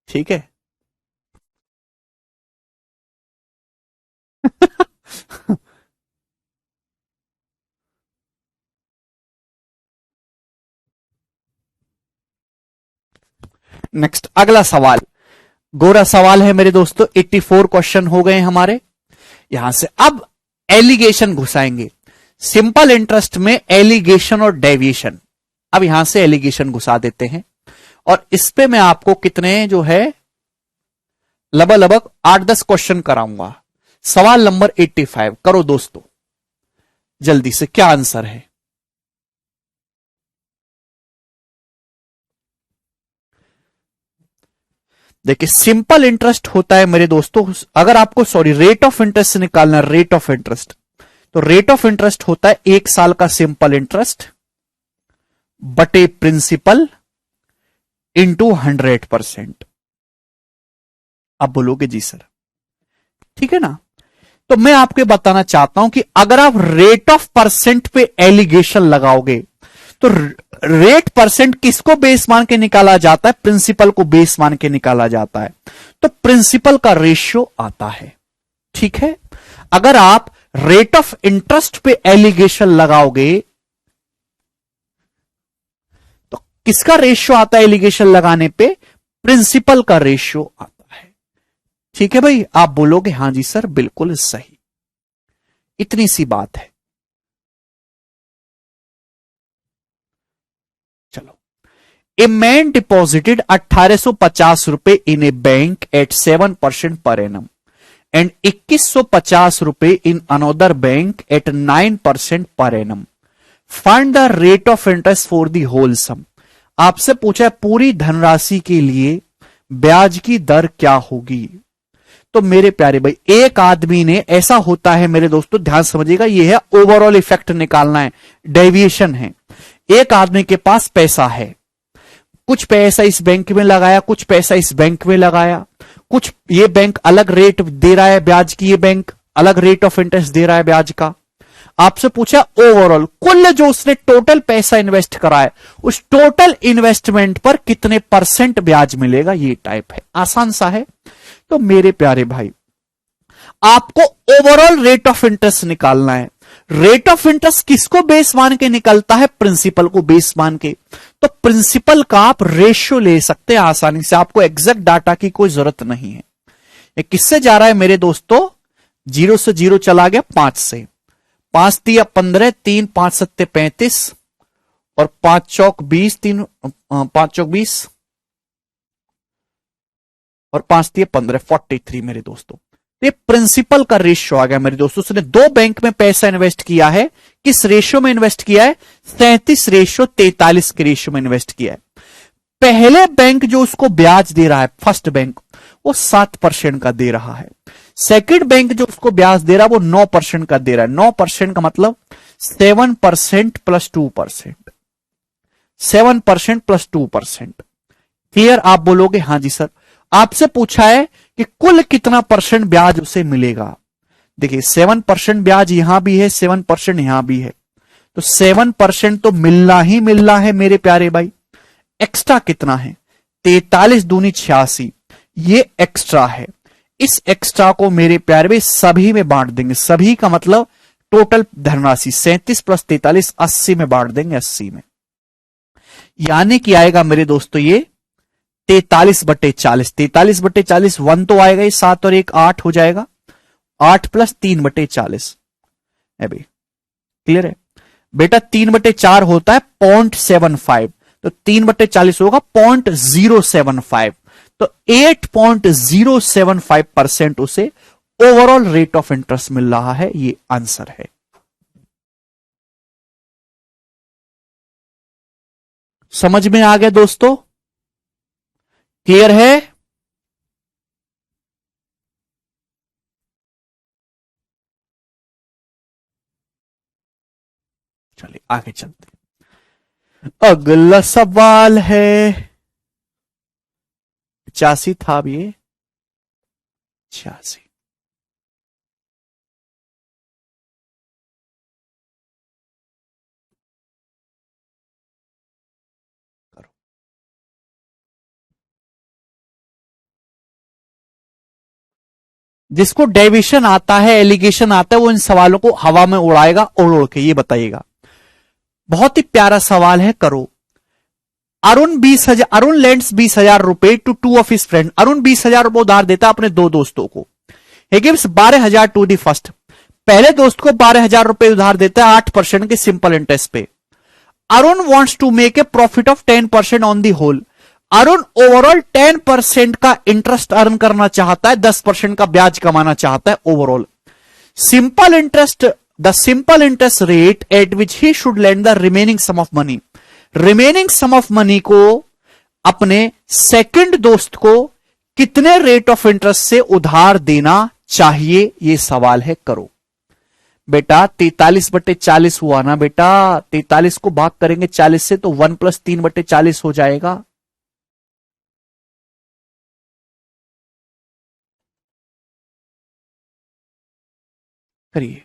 S1: ठीक है। नेक्स्ट अगला सवाल, गोरा सवाल है मेरे दोस्तों। 84 क्वेश्चन हो गए हमारे। यहां से अब एलिगेशन घुसाएंगे। सिंपल इंटरेस्ट में एलिगेशन और डेविएशन। अब यहां से एलिगेशन घुसा देते हैं और इस पे मैं आपको कितने जो है लगभग 8-10 क्वेश्चन कराऊंगा। सवाल नंबर 85 करो दोस्तों जल्दी से, क्या आंसर है? देखिए सिंपल इंटरेस्ट होता है मेरे दोस्तों, अगर आपको रेट ऑफ इंटरेस्ट निकालना, रेट ऑफ इंटरेस्ट, तो रेट ऑफ इंटरेस्ट होता है 1 साल का सिंपल इंटरेस्ट बटे प्रिंसिपल इंटू 100%। आप बोलोगे जी सर ठीक है ना? तो मैं आपको बताना चाहता हूं कि अगर आप रेट ऑफ परसेंट पे एलिगेशन लगाओगे तो रेट परसेंट किसको बेस मान के निकाला जाता है? प्रिंसिपल को बेस मान के निकाला जाता है। तो प्रिंसिपल का रेशियो आता है। ठीक है। अगर आप रेट ऑफ इंटरेस्ट पे एलिगेशन लगाओगे तो किसका रेशियो आता है एलिगेशन लगाने पे? प्रिंसिपल का रेशियो आता है। ठीक है भाई, आप बोलोगे हां जी सर बिल्कुल सही। इतनी सी बात है। चलो, ए मैन डिपॉजिटेड 1850 रुपए इन ए bank at 7% per annum and 2150 रुपए इन another bank at 9% per annum. Find the rate of interest for the whole sum. आपसे पूछा है पूरी धनराशि के लिए ब्याज की दर क्या होगी। तो मेरे प्यारे भाई एक आदमी ने, ऐसा होता है मेरे दोस्तों, ध्यान समझिएगा, ये है ओवरऑल इफेक्ट निकालना है, डेविएशन है। एक आदमी के पास पैसा है, कुछ पैसा इस बैंक में लगाया, कुछ पैसा इस बैंक में लगाया, कुछ ये बैंक अलग रेट दे रहा है ब्याज की, ये बैंक अलग रेट ऑफ इंटरेस्ट दे रहा है ब्याज का। आपसे पूछा ओवरऑल कुल जो उसने टोटल पैसा इन्वेस्ट करा है, उस टोटल इन्वेस्टमेंट पर कितने % ब्याज मिलेगा, ये टाइप है, आसान सा है। तो मेरे प्यारे भाई आपको ओवरऑल रेट ऑफ इंटरेस्ट निकालना है। रेट ऑफ इंटरेस्ट किसको बेस मान के निकलता है, प्रिंसिपल को बेस मान के। तो प्रिंसिपल का आप रेशियो ले सकते हैं आसानी से, आपको एग्जैक्ट डाटा की कोई जरूरत नहीं है। ये किससे जा रहा है मेरे दोस्तों, 0 से 0 चला गया 5 से, 5 तिया 15, 3 5 7 35 और 5 चौक 20, 5 चौक 20 और 5 तिया 15, 43 मेरे दोस्तों। ये प्रिंसिपल का रेशियो आ गया मेरे दोस्तों। उसने 2 बैंक में पैसा इन्वेस्ट किया है, किस रेशियो में इन्वेस्ट किया है, 37:43 के रेशियो में इन्वेस्ट किया है। पहले बैंक जो उसको ब्याज दे रहा है, फर्स्ट बैंक, वो 7% का दे रहा है। सेकंड बैंक जो उसको ब्याज दे रहा है वो 9% का दे रहा है। 9% का मतलब 7% प्लस 2%, 7% प्लस 2%। क्लियर, आप बोलोगे हाँ जी सर। आपसे पूछा है कि कुल कितना % ब्याज उसे मिलेगा। देखिए 7% ब्याज यहां भी है, 7% यहां भी है, तो 7% तो मिलना ही मिलना है मेरे प्यारे भाई। एक्स्ट्रा कितना है, 43 दूनी 86, ये एक्स्ट्रा है। इस एक्स्ट्रा को मेरे प्यारे भाई सभी में बांट देंगे, सभी का मतलब टोटल धनराशि 37 प्लस 43 80 में बांट देंगे, 80 में, यानी कि आएगा मेरे दोस्तों ये 43/40। 43/40 1 तो आएगा ही, 7 और 1 8 हो जाएगा, 8 प्लस 3/40 है भाई। क्लियर है बेटा, 3/4 होता है 0.75, तो 3/40 होगा 0.075, तो 8.075% उसे ओवरऑल रेट ऑफ इंटरेस्ट मिल रहा है, ये आंसर है। समझ में आ गया दोस्तों, क्लियर है। चलिए आगे चलते, अगला सवाल है 85 था अब ये 86। करो, जिसको डेविएशन आता है, एलिगेशन आता है, वो इन सवालों को हवा में उड़ाएगा, उड़ के ये बताइएगा। बहुत ही प्यारा सवाल है, करो। अरुण लेंड्स 20,000 रुपए to 2 of his friend. Arun 20,000 रुपए उधार देता अपने 2 दोस्तों को। He gives 12,000 to the first. पहले दोस्त को 12,000 रुपए उधार देता है 8% के सिंपल इंटरेस्ट पे। Arun wants to make a profit of 10% on the whole. Arun overall 10% का इंटरेस्ट अर्न करना चाहता है, 10% का ब्याज कमाना चाहता है overall. Simple interest, the simple interest rate at which he should lend the remaining sum of money. Remaining sum of money को अपने सेकंड दोस्त को कितने रेट ऑफ इंटरेस्ट से उधार देना चाहिए, ये सवाल है, करो। बेटा 43/40 हुआ ना बेटा, 43 को भाग करेंगे 40 से तो 1 + 3/40 हो जाएगा। करिए,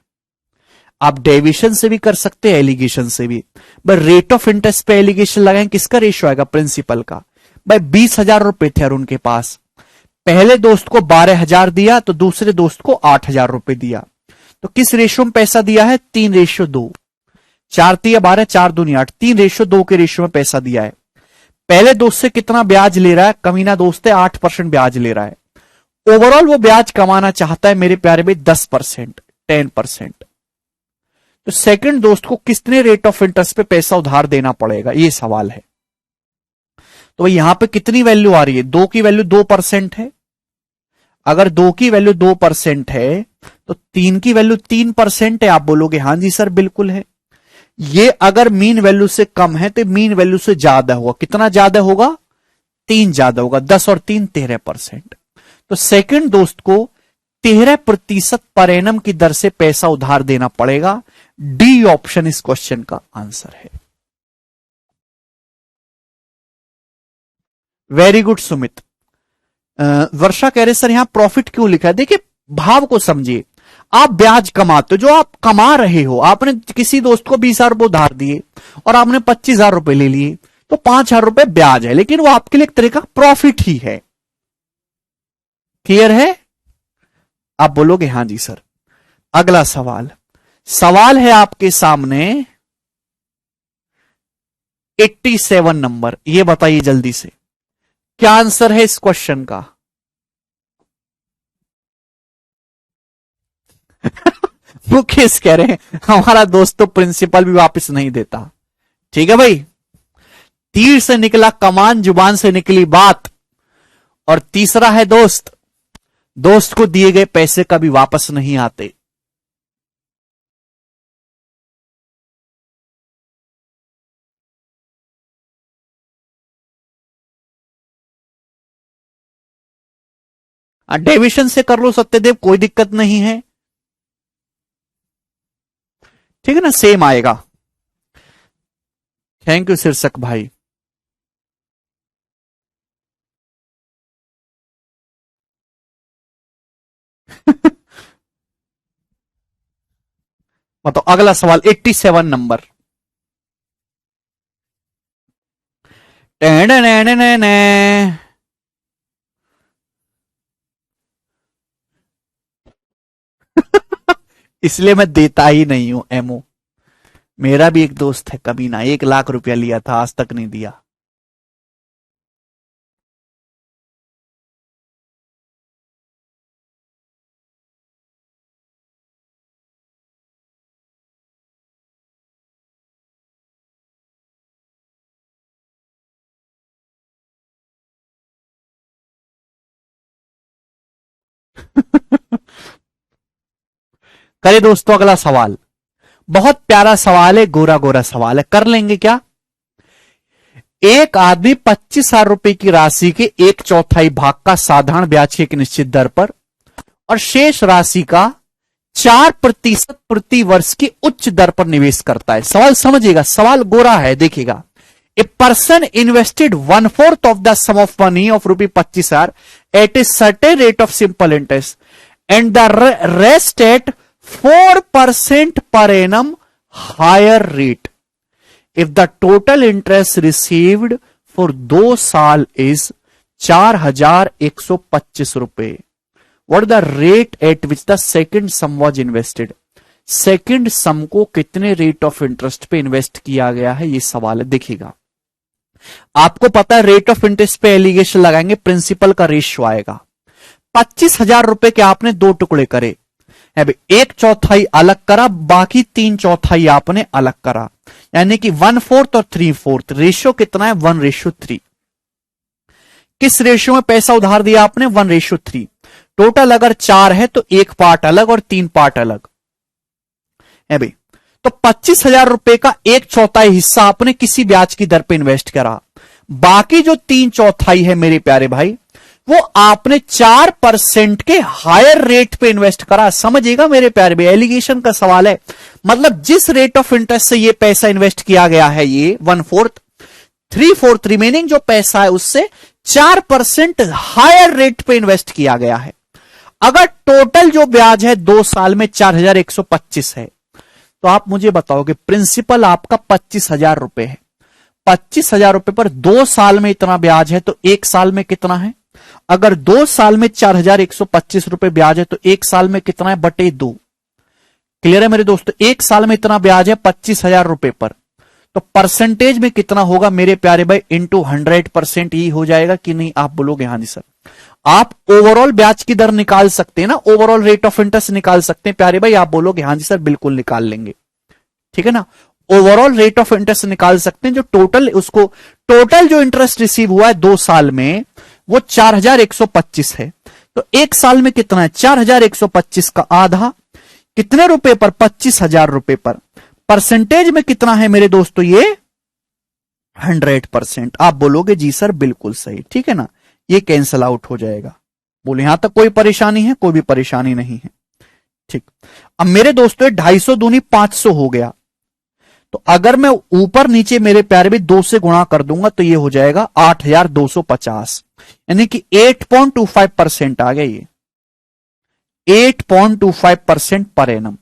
S1: आप डेविएशन से भी कर सकते हैं, एलिगेशन से भी। भाई रेट ऑफ इंटरेस्ट पे एलिगेशन लगाएं, किसका रेशियो आएगा, प्रिंसिपल का। भाई 20,000 रुपए थे अरुण के पास, पहले दोस्त को 12,000 दिया तो दूसरे दोस्त को 8,000 रुपए दिया, तो किस रेशियो में पैसा दिया है, 3:2। 4 तिया 12, 4 दूनी 8, 3:2 के रेशियो में पैसा दिया है। पहले दोस्त से कितना ब्याज ले रहा है, कमीना दोस्त है, 8% ब्याज ले रहा है। ओवरऑल वो ब्याज कमाना चाहता है मेरे प्यारे भाई 10%, 10%। तो सेकंड दोस्त को कितने रेट ऑफ इंटरेस्ट पे पैसा उधार देना पड़ेगा, ये सवाल है। तो यहां पे कितनी वैल्यू आ रही है, 2 की वैल्यू 2% है। अगर 2 की वैल्यू 2% है तो 3 की वैल्यू 3% है। आप बोलोगे हां जी सर बिल्कुल है। ये अगर मीन वैल्यू से कम है तो मीन वैल्यू से ज्यादा होगा। कितना ज्यादा होगा, 3 ज्यादा होगा। 10 और 3 13%। तो सेकंड दोस्त को 13% पर एनम की दर से पैसा उधार देना पड़ेगा। डी ऑप्शन इस क्वेश्चन का आंसर है। Very good Sumit. वर्षा कह रहे सर यहां प्रॉफिट क्यों लिखा है? देखिए भाव को समझिए। आप ब्याज कमाते हो, जो आप कमा रहे हो, आपने किसी दोस्त को 20,000 रुपए उधार दिए और आपने 25,000 रुपए ले लिए, तो 5,000 रुपए ब्याज है, लेकिन वो आपके लिए एक तरह का प्रॉफिट ही है। क्लियर है? आप बोलोगे हां जी सर। अगला सवाल, सवाल है आपके सामने 87 नंबर। ये बताइए जल्दी से क्या आंसर है इस क्वेश्चन का? मुकेश कह रहे हैं हमारा दोस्त तो प्रिंसिपल भी वापस नहीं देता। ठीक है भाई, तीर से निकला कमान, जुबान से निकली बात। और तीसरा है दोस्त, दोस्त को दिए गए पैसे कभी वापस नहीं आते। डेविशन से कर लो सत्यदेव, कोई दिक्कत नहीं है। ठीक है ना, सेम आएगा। थैंक यू शीर्षक भाई। मतलब अगला सवाल 87 नंबर। इसलिए मैं देता ही नहीं हूं एमओ। मेरा भी एक दोस्त है कमीना, 1,00,000 रुपया लिया था, आज तक नहीं दिया। करे दोस्तों अगला सवाल, बहुत प्यारा सवाल है, गोरा गोरा सवाल है, कर लेंगे क्या? एक आदमी 25,000 रुपए की राशि के 1/4 भाग का साधारण ब्याज की एक निश्चित दर पर और शेष राशि का 4% प्रति वर्ष की उच्च दर पर निवेश करता है। सवाल समझिएगा, सवाल गोरा है, देखिएगा। A person invested 1/4 of the sum of money of ₹25,000 at a certain rate of simple interest and the rest at 4% per annum higher rate. If the total interest received for 2 साल is 4,125 रुपए, what the rate at which the second sum was invested? Second sum को कितने रेट ऑफ इंटरेस्ट पे इन्वेस्ट किया गया है, ये सवाल है। देखिएगा, आपको पता है रेट ऑफ इंटरेस्ट पे एलिगेशन लगाएंगे, प्रिंसिपल का रेशियो आएगा। 25,000 रुपए के आपने 2 टुकड़े करे, 1/4 अलग करा, बाकी 3/4 आपने अलग करा, यानी कि 1/4 और 3/4। रेशियो कितना है? 1:3। किस रेशियो में पैसा उधार दिया आपने? 1:3। टोटल अगर 4 है तो 1 पार्ट अलग और 3 पार्ट अलग है भाई। तो 25,000 रुपए का 1/4 हिस्सा आपने किसी ब्याज की दर पे इन्वेस्ट करा, बाकी जो 3/4 है मेरे प्यारे भाई, वो आपने 4% के हायर रेट पे इन्वेस्ट करा। समझिएगा मेरे प्यारे भाई, एलिगेशन का सवाल है। मतलब जिस रेट ऑफ इंटरेस्ट से ये पैसा इन्वेस्ट किया गया है, ये 1/4, 3/4 रिमेनिंग जो पैसा है उससे 4% हायर रेट पे इन्वेस्ट किया गया है। अगर टोटल जो ब्याज है 2 साल में 4,125 है, तो आप मुझे बताओगे प्रिंसिपल आपका 25,000 रुपए है। 25,000 रुपए पर 2 साल में इतना ब्याज है, तो 1 साल में कितना है? अगर 2 साल में 4,125 रुपए ब्याज है, तो 1 साल में कितना है? बटे 2। क्लियर है मेरे दोस्तों? 1 साल में इतना ब्याज है 25,000 रुपए पर, तो परसेंटेज में कितना होगा मेरे प्यारे भाई? इंटू 100% ही हो जाएगा कि नहीं? आप बोलोगे हाँ जी सर। आप ओवरऑल ब्याज की दर निकाल सकते हैं ना, ओवरऑल रेट ऑफ इंटरेस्ट निकाल सकते हैं प्यारे भाई। आप बोलोगे हाँ जी सर, बिल्कुल निकाल लेंगे। ठीक है ना, ओवरऑल रेट ऑफ इंटरेस्ट निकाल सकते हैं, जो टोटल उसको टोटल जो इंटरेस्ट रिसीव हुआ है 2 साल में वो 4,125 है। तो 1 साल में कितना है? 4,125 का आधा कितने रुपए पर? 25,000 रुपए पर। परसेंटेज में कितना है मेरे दोस्तों? ये 100%। आप बोलोगे जी सर बिल्कुल सही। ठीक है ना, ये कैंसल आउट हो जाएगा। बोले यहां तक कोई परेशानी है? कोई भी परेशानी नहीं है। ठीक। अब मेरे दोस्तों 250 दूनी 500 हो गया, तो अगर मैं ऊपर नीचे मेरे प्यारे भी 2 से गुणा कर दूंगा तो ये हो जाएगा 8250, यानी कि 8.25% आ गया ये, 8.25% पर एनम।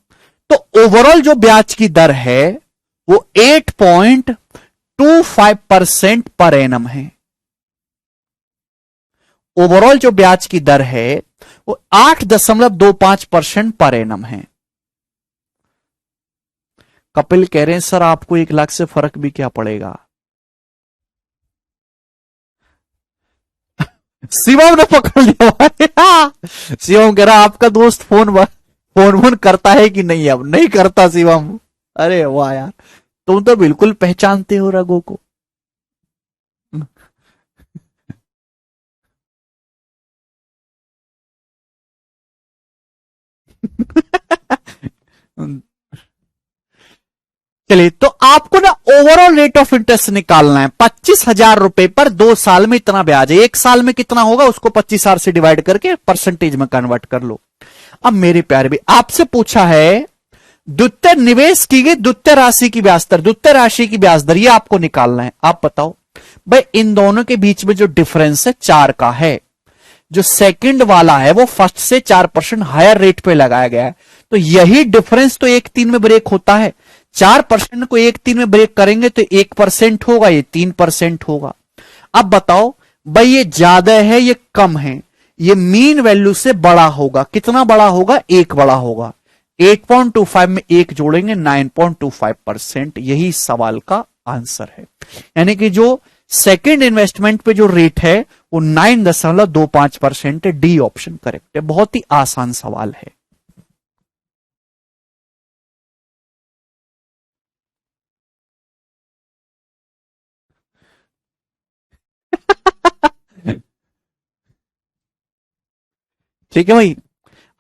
S1: तो ओवरऑल जो ब्याज की दर है वो 8.25% पर एनम है। ओवरऑल जो ब्याज की दर है वो 8.25% पर एनम है। कपिल कह रहे हैं सर आपको 1 लाख से फर्क भी क्या पड़ेगा? शिवम ने पकड़ लिया भाई। शिवम कह रहा आपका दोस्त फोन फोन करता है कि नहीं? अब नहीं करता शिवम। अरे वाह यार, तुम तो बिल्कुल पहचानते हो रघु को। चलिए, तो आपको ना ओवरऑल रेट ऑफ इंटरेस्ट निकालना है। 25,000 रुपए पर 2 साल में इतना ब्याज है। 1 साल में कितना होगा उसको 25,000 से डिवाइड करके परसेंटेज में कन्वर्ट कर लो। अब मेरे प्यारे भी आपसे पूछा है द्वितीय निवेश की गई द्वितीय राशि की ब्याज दर, द्वितीय राशि की ब्याज दर, ये आपको निकालना है। आप बताओ भाई, इन दोनों के बीच में जो डिफरेंस है 4 का है, जो सेकंड वाला है वो फर्स्ट से 4% हायर रेट पे लगाया गया है, तो यही डिफरेंस तो 1/3 में ब्रेक होता है। 4% को 1/3 में ब्रेक करेंगे तो 1% होगा, ये 3% होगा। अब बताओ भाई, ये ज्यादा है ये कम है? ये मीन वैल्यू से बड़ा होगा। कितना बड़ा होगा? 1 बड़ा होगा। 8.25 में 1 जोड़ेंगे 9.25%, यही सवाल का आंसर है। यानी कि जो सेकंड इन्वेस्टमेंट पे जो रेट है वो 9.25% है। डी ऑप्शन करेक्ट है। बहुत ही आसान सवाल है। ठीक है भाई,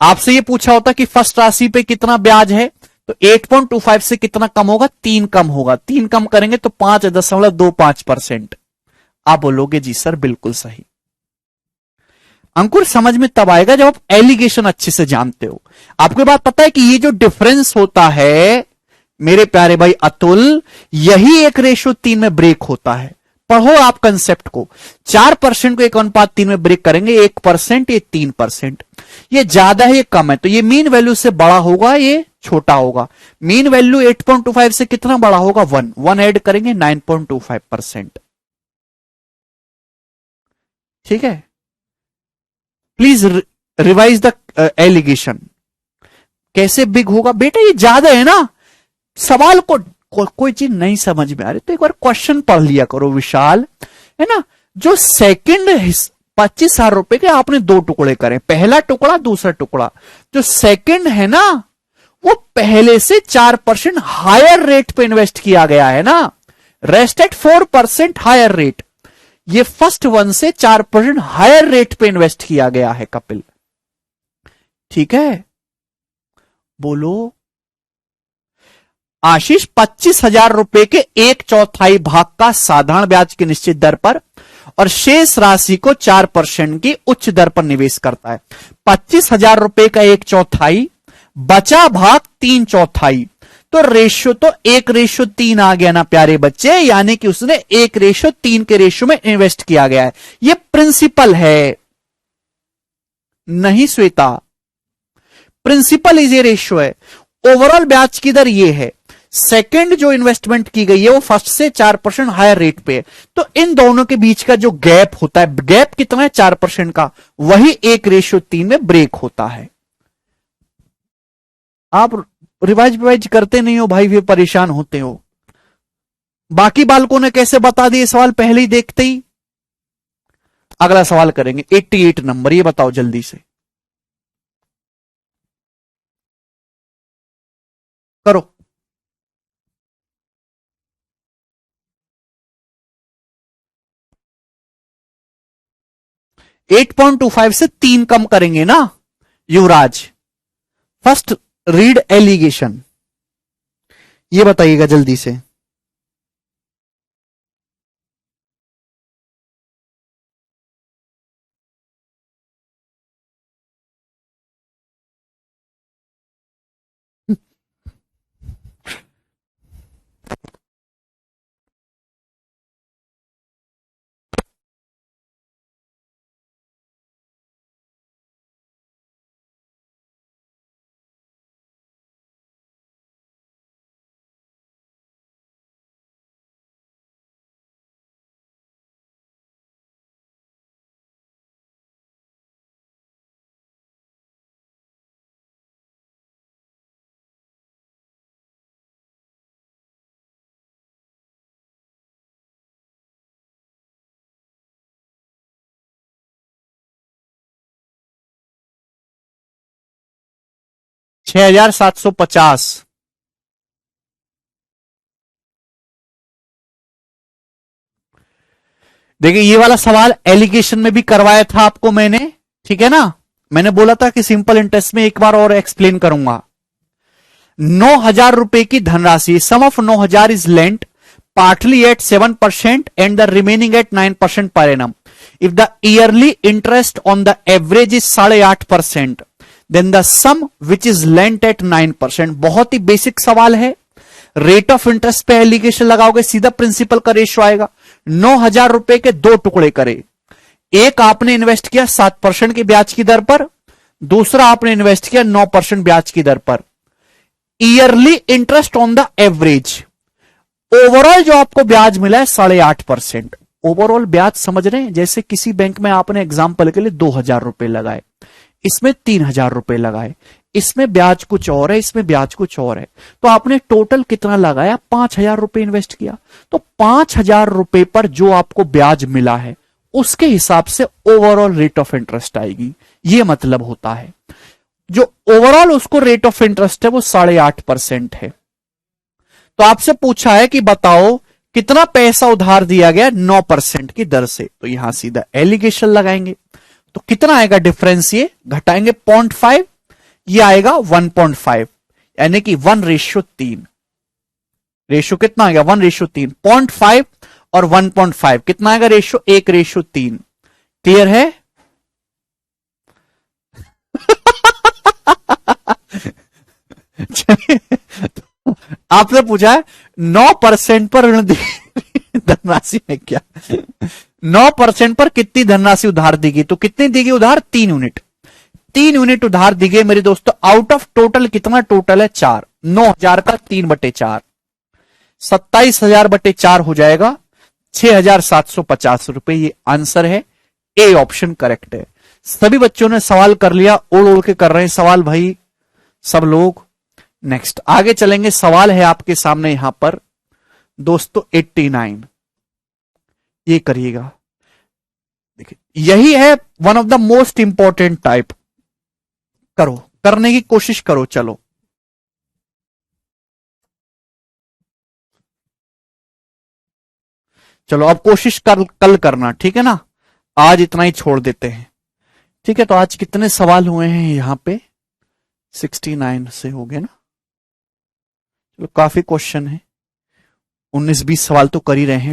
S1: आपसे ये पूछा होता कि फर्स्ट राशि पे कितना ब्याज है, तो 8.25 से कितना कम होगा? 3 कम होगा। 3 कम करेंगे तो 5.25%। आप बोलोगे जी सर बिल्कुल सही। अंकुर समझ में तब आएगा जब आप एलिगेशन अच्छे से जानते हो। आपको बात पता है कि ये जो डिफरेंस होता है मेरे प्यारे भाई अतुल, यही 1:3 में ब्रेक होता है। पढ़ो आप कंसेप्ट को। 4% को 1:3 में ब्रेक करेंगे, 1% ये 3%। ये ज्यादा है ये कम है, तो ये मीन वैल्यू से बड़ा होगा, ये छोटा होगा। मीन वैल्यू 8.25 से कितना बड़ा होगा? 1 ऐड करेंगे 9.25%। ठीक है, प्लीज रिवाइज द एलिगेशन। कैसे बिग होगा बेटा? ये ज्यादा है ना। सवाल कोई चीज नहीं समझ में आ रही तो एक बार क्वेश्चन पढ़ लिया करो विशाल, है ना। जो सेकंड 25,000 रुपए के आपने 2 टुकड़े करे, पहला टुकड़ा दूसरा टुकड़ा। जो सेकंड है ना वो पहले से 4% हायर रेट पे इन्वेस्ट किया गया है ना, रेस्ट एट 4% हायर रेट। ये फर्स्ट वन से 4% हायर रेट पे इन्वेस्ट किया गया है कपिल। ठीक है, बोलो आशीष। 25,000 रुपए के 1/4 भाग का साधारण ब्याज की निश्चित दर पर और शेष राशि को 4% की उच्च दर पर निवेश करता है। 25,000 रुपए का 1/4, बचा भाग 3/4, तो रेशियो तो 1:3 आ गया ना प्यारे बच्चे, यानी कि उसने 1:3 के रेशियो में इन्वेस्ट किया गया है। यह प्रिंसिपल है नहीं Shweta, principal is a ratio है। ओवरऑल ब्याज की दर ये है, सेकंड जो इन्वेस्टमेंट की गई है वो फर्स्ट से 4% हायर रेट पे है, तो इन दोनों के बीच का जो गैप होता है, गैप कितना है? 4% का, वही 1:3 में ब्रेक होता है। आप रिवाइज करते नहीं हो भाई, फिर परेशान होते हो। बाकी बालकों ने कैसे बता दिए सवाल पहले ही देखते ही? अगला सवाल करेंगे 88 नंबर, ये बताओ जल्दी से करो। 8.25 से 3 कम करेंगे ना युवराज। फर्स्ट रीड एलिगेशन, ये बताइएगा जल्दी से। 6,750। देखिए ये वाला सवाल एलिगेशन में भी करवाया था आपको मैंने, ठीक है ना। मैंने बोला था कि सिंपल इंटरेस्ट में एक बार और एक्सप्लेन करूंगा। 9,000 रुपए की धनराशि, sum of 9,000 is lent partly at 7% and the remaining at 9% per annum. If the yearly interest on the average is 8.5%, then the sum which is lent at 9%। बहुत ही बेसिक सवाल है। रेट ऑफ इंटरेस्ट पे एलिगेशन लगाओगे, सीधा प्रिंसिपल का रेशियो आएगा। 9,000 रुपए के दो टुकड़े करे, एक आपने इन्वेस्ट किया 7% की ब्याज की दर पर, दूसरा आपने इन्वेस्ट किया 9% ब्याज की दर पर। Yearly interest on the average, overall जो आपको ब्याज मिला है 8.5%। ओवरऑल ब्याज समझ रहे हैं, जैसे किसी बैंक में आपने एग्जाम्पल के लिए 2,000 रुपए लगाए, इसमें 3,000 रुपए लगाए, इसमें ब्याज कुछ और है, इसमें ब्याज कुछ और है, तो आपने टोटल कितना लगाया? 5,000 रुपए इन्वेस्ट किया। तो 5,000 रुपए पर जो आपको ब्याज मिला है उसके हिसाब से ओवरऑल रेट ऑफ इंटरेस्ट आएगी। ये मतलब होता है जो ओवरऑल उसको रेट ऑफ इंटरेस्ट है वो 8.5% है। तो आपसे पूछा है कि बताओ कितना पैसा उधार दिया गया 9% की दर से, तो यहां सीधा एलिगेशन लगाएंगे। तो कितना आएगा डिफरेंस? ये घटाएंगे 0.5, ये आएगा 1.5, यानी कि 1:3। रेशियो कितना आ गया? 1:3। 0.5 और 1.5 कितना आएगा रेशियो? 1:3। क्लियर है? आपने पूछा है 9% पर ऋण दी धनराशि है क्या? 9% पर कितनी धनराशि उधार दी गई? तो कितनी दी गई उधार? 3 यूनिट। 3 यूनिट उधार दी गई मेरे दोस्तों। आउट ऑफ टोटल कितना? टोटल है 4। 9,000 का 3/4, 27,000/4 हो जाएगा 6,750 रुपए। ये आंसर है, ए ऑप्शन करेक्ट है। सभी बच्चों ने सवाल कर लिया, ओढ़ ओढ़ के कर रहे हैं सवाल भाई सब लोग। नेक्स्ट आगे चलेंगे। सवाल है आपके सामने यहां पर दोस्तों 89, ये करिएगा। देखिए यही है one of the most important type. करो, करने की कोशिश करो। चलो चलो अब कोशिश कल करना, ठीक है ना। आज इतना ही छोड़ देते हैं, ठीक है। तो आज कितने सवाल हुए हैं यहां पे? 69 से हो गए ना। चलो काफी क्वेश्चन है, 19-20 सवाल तो कर ही रहे हैं।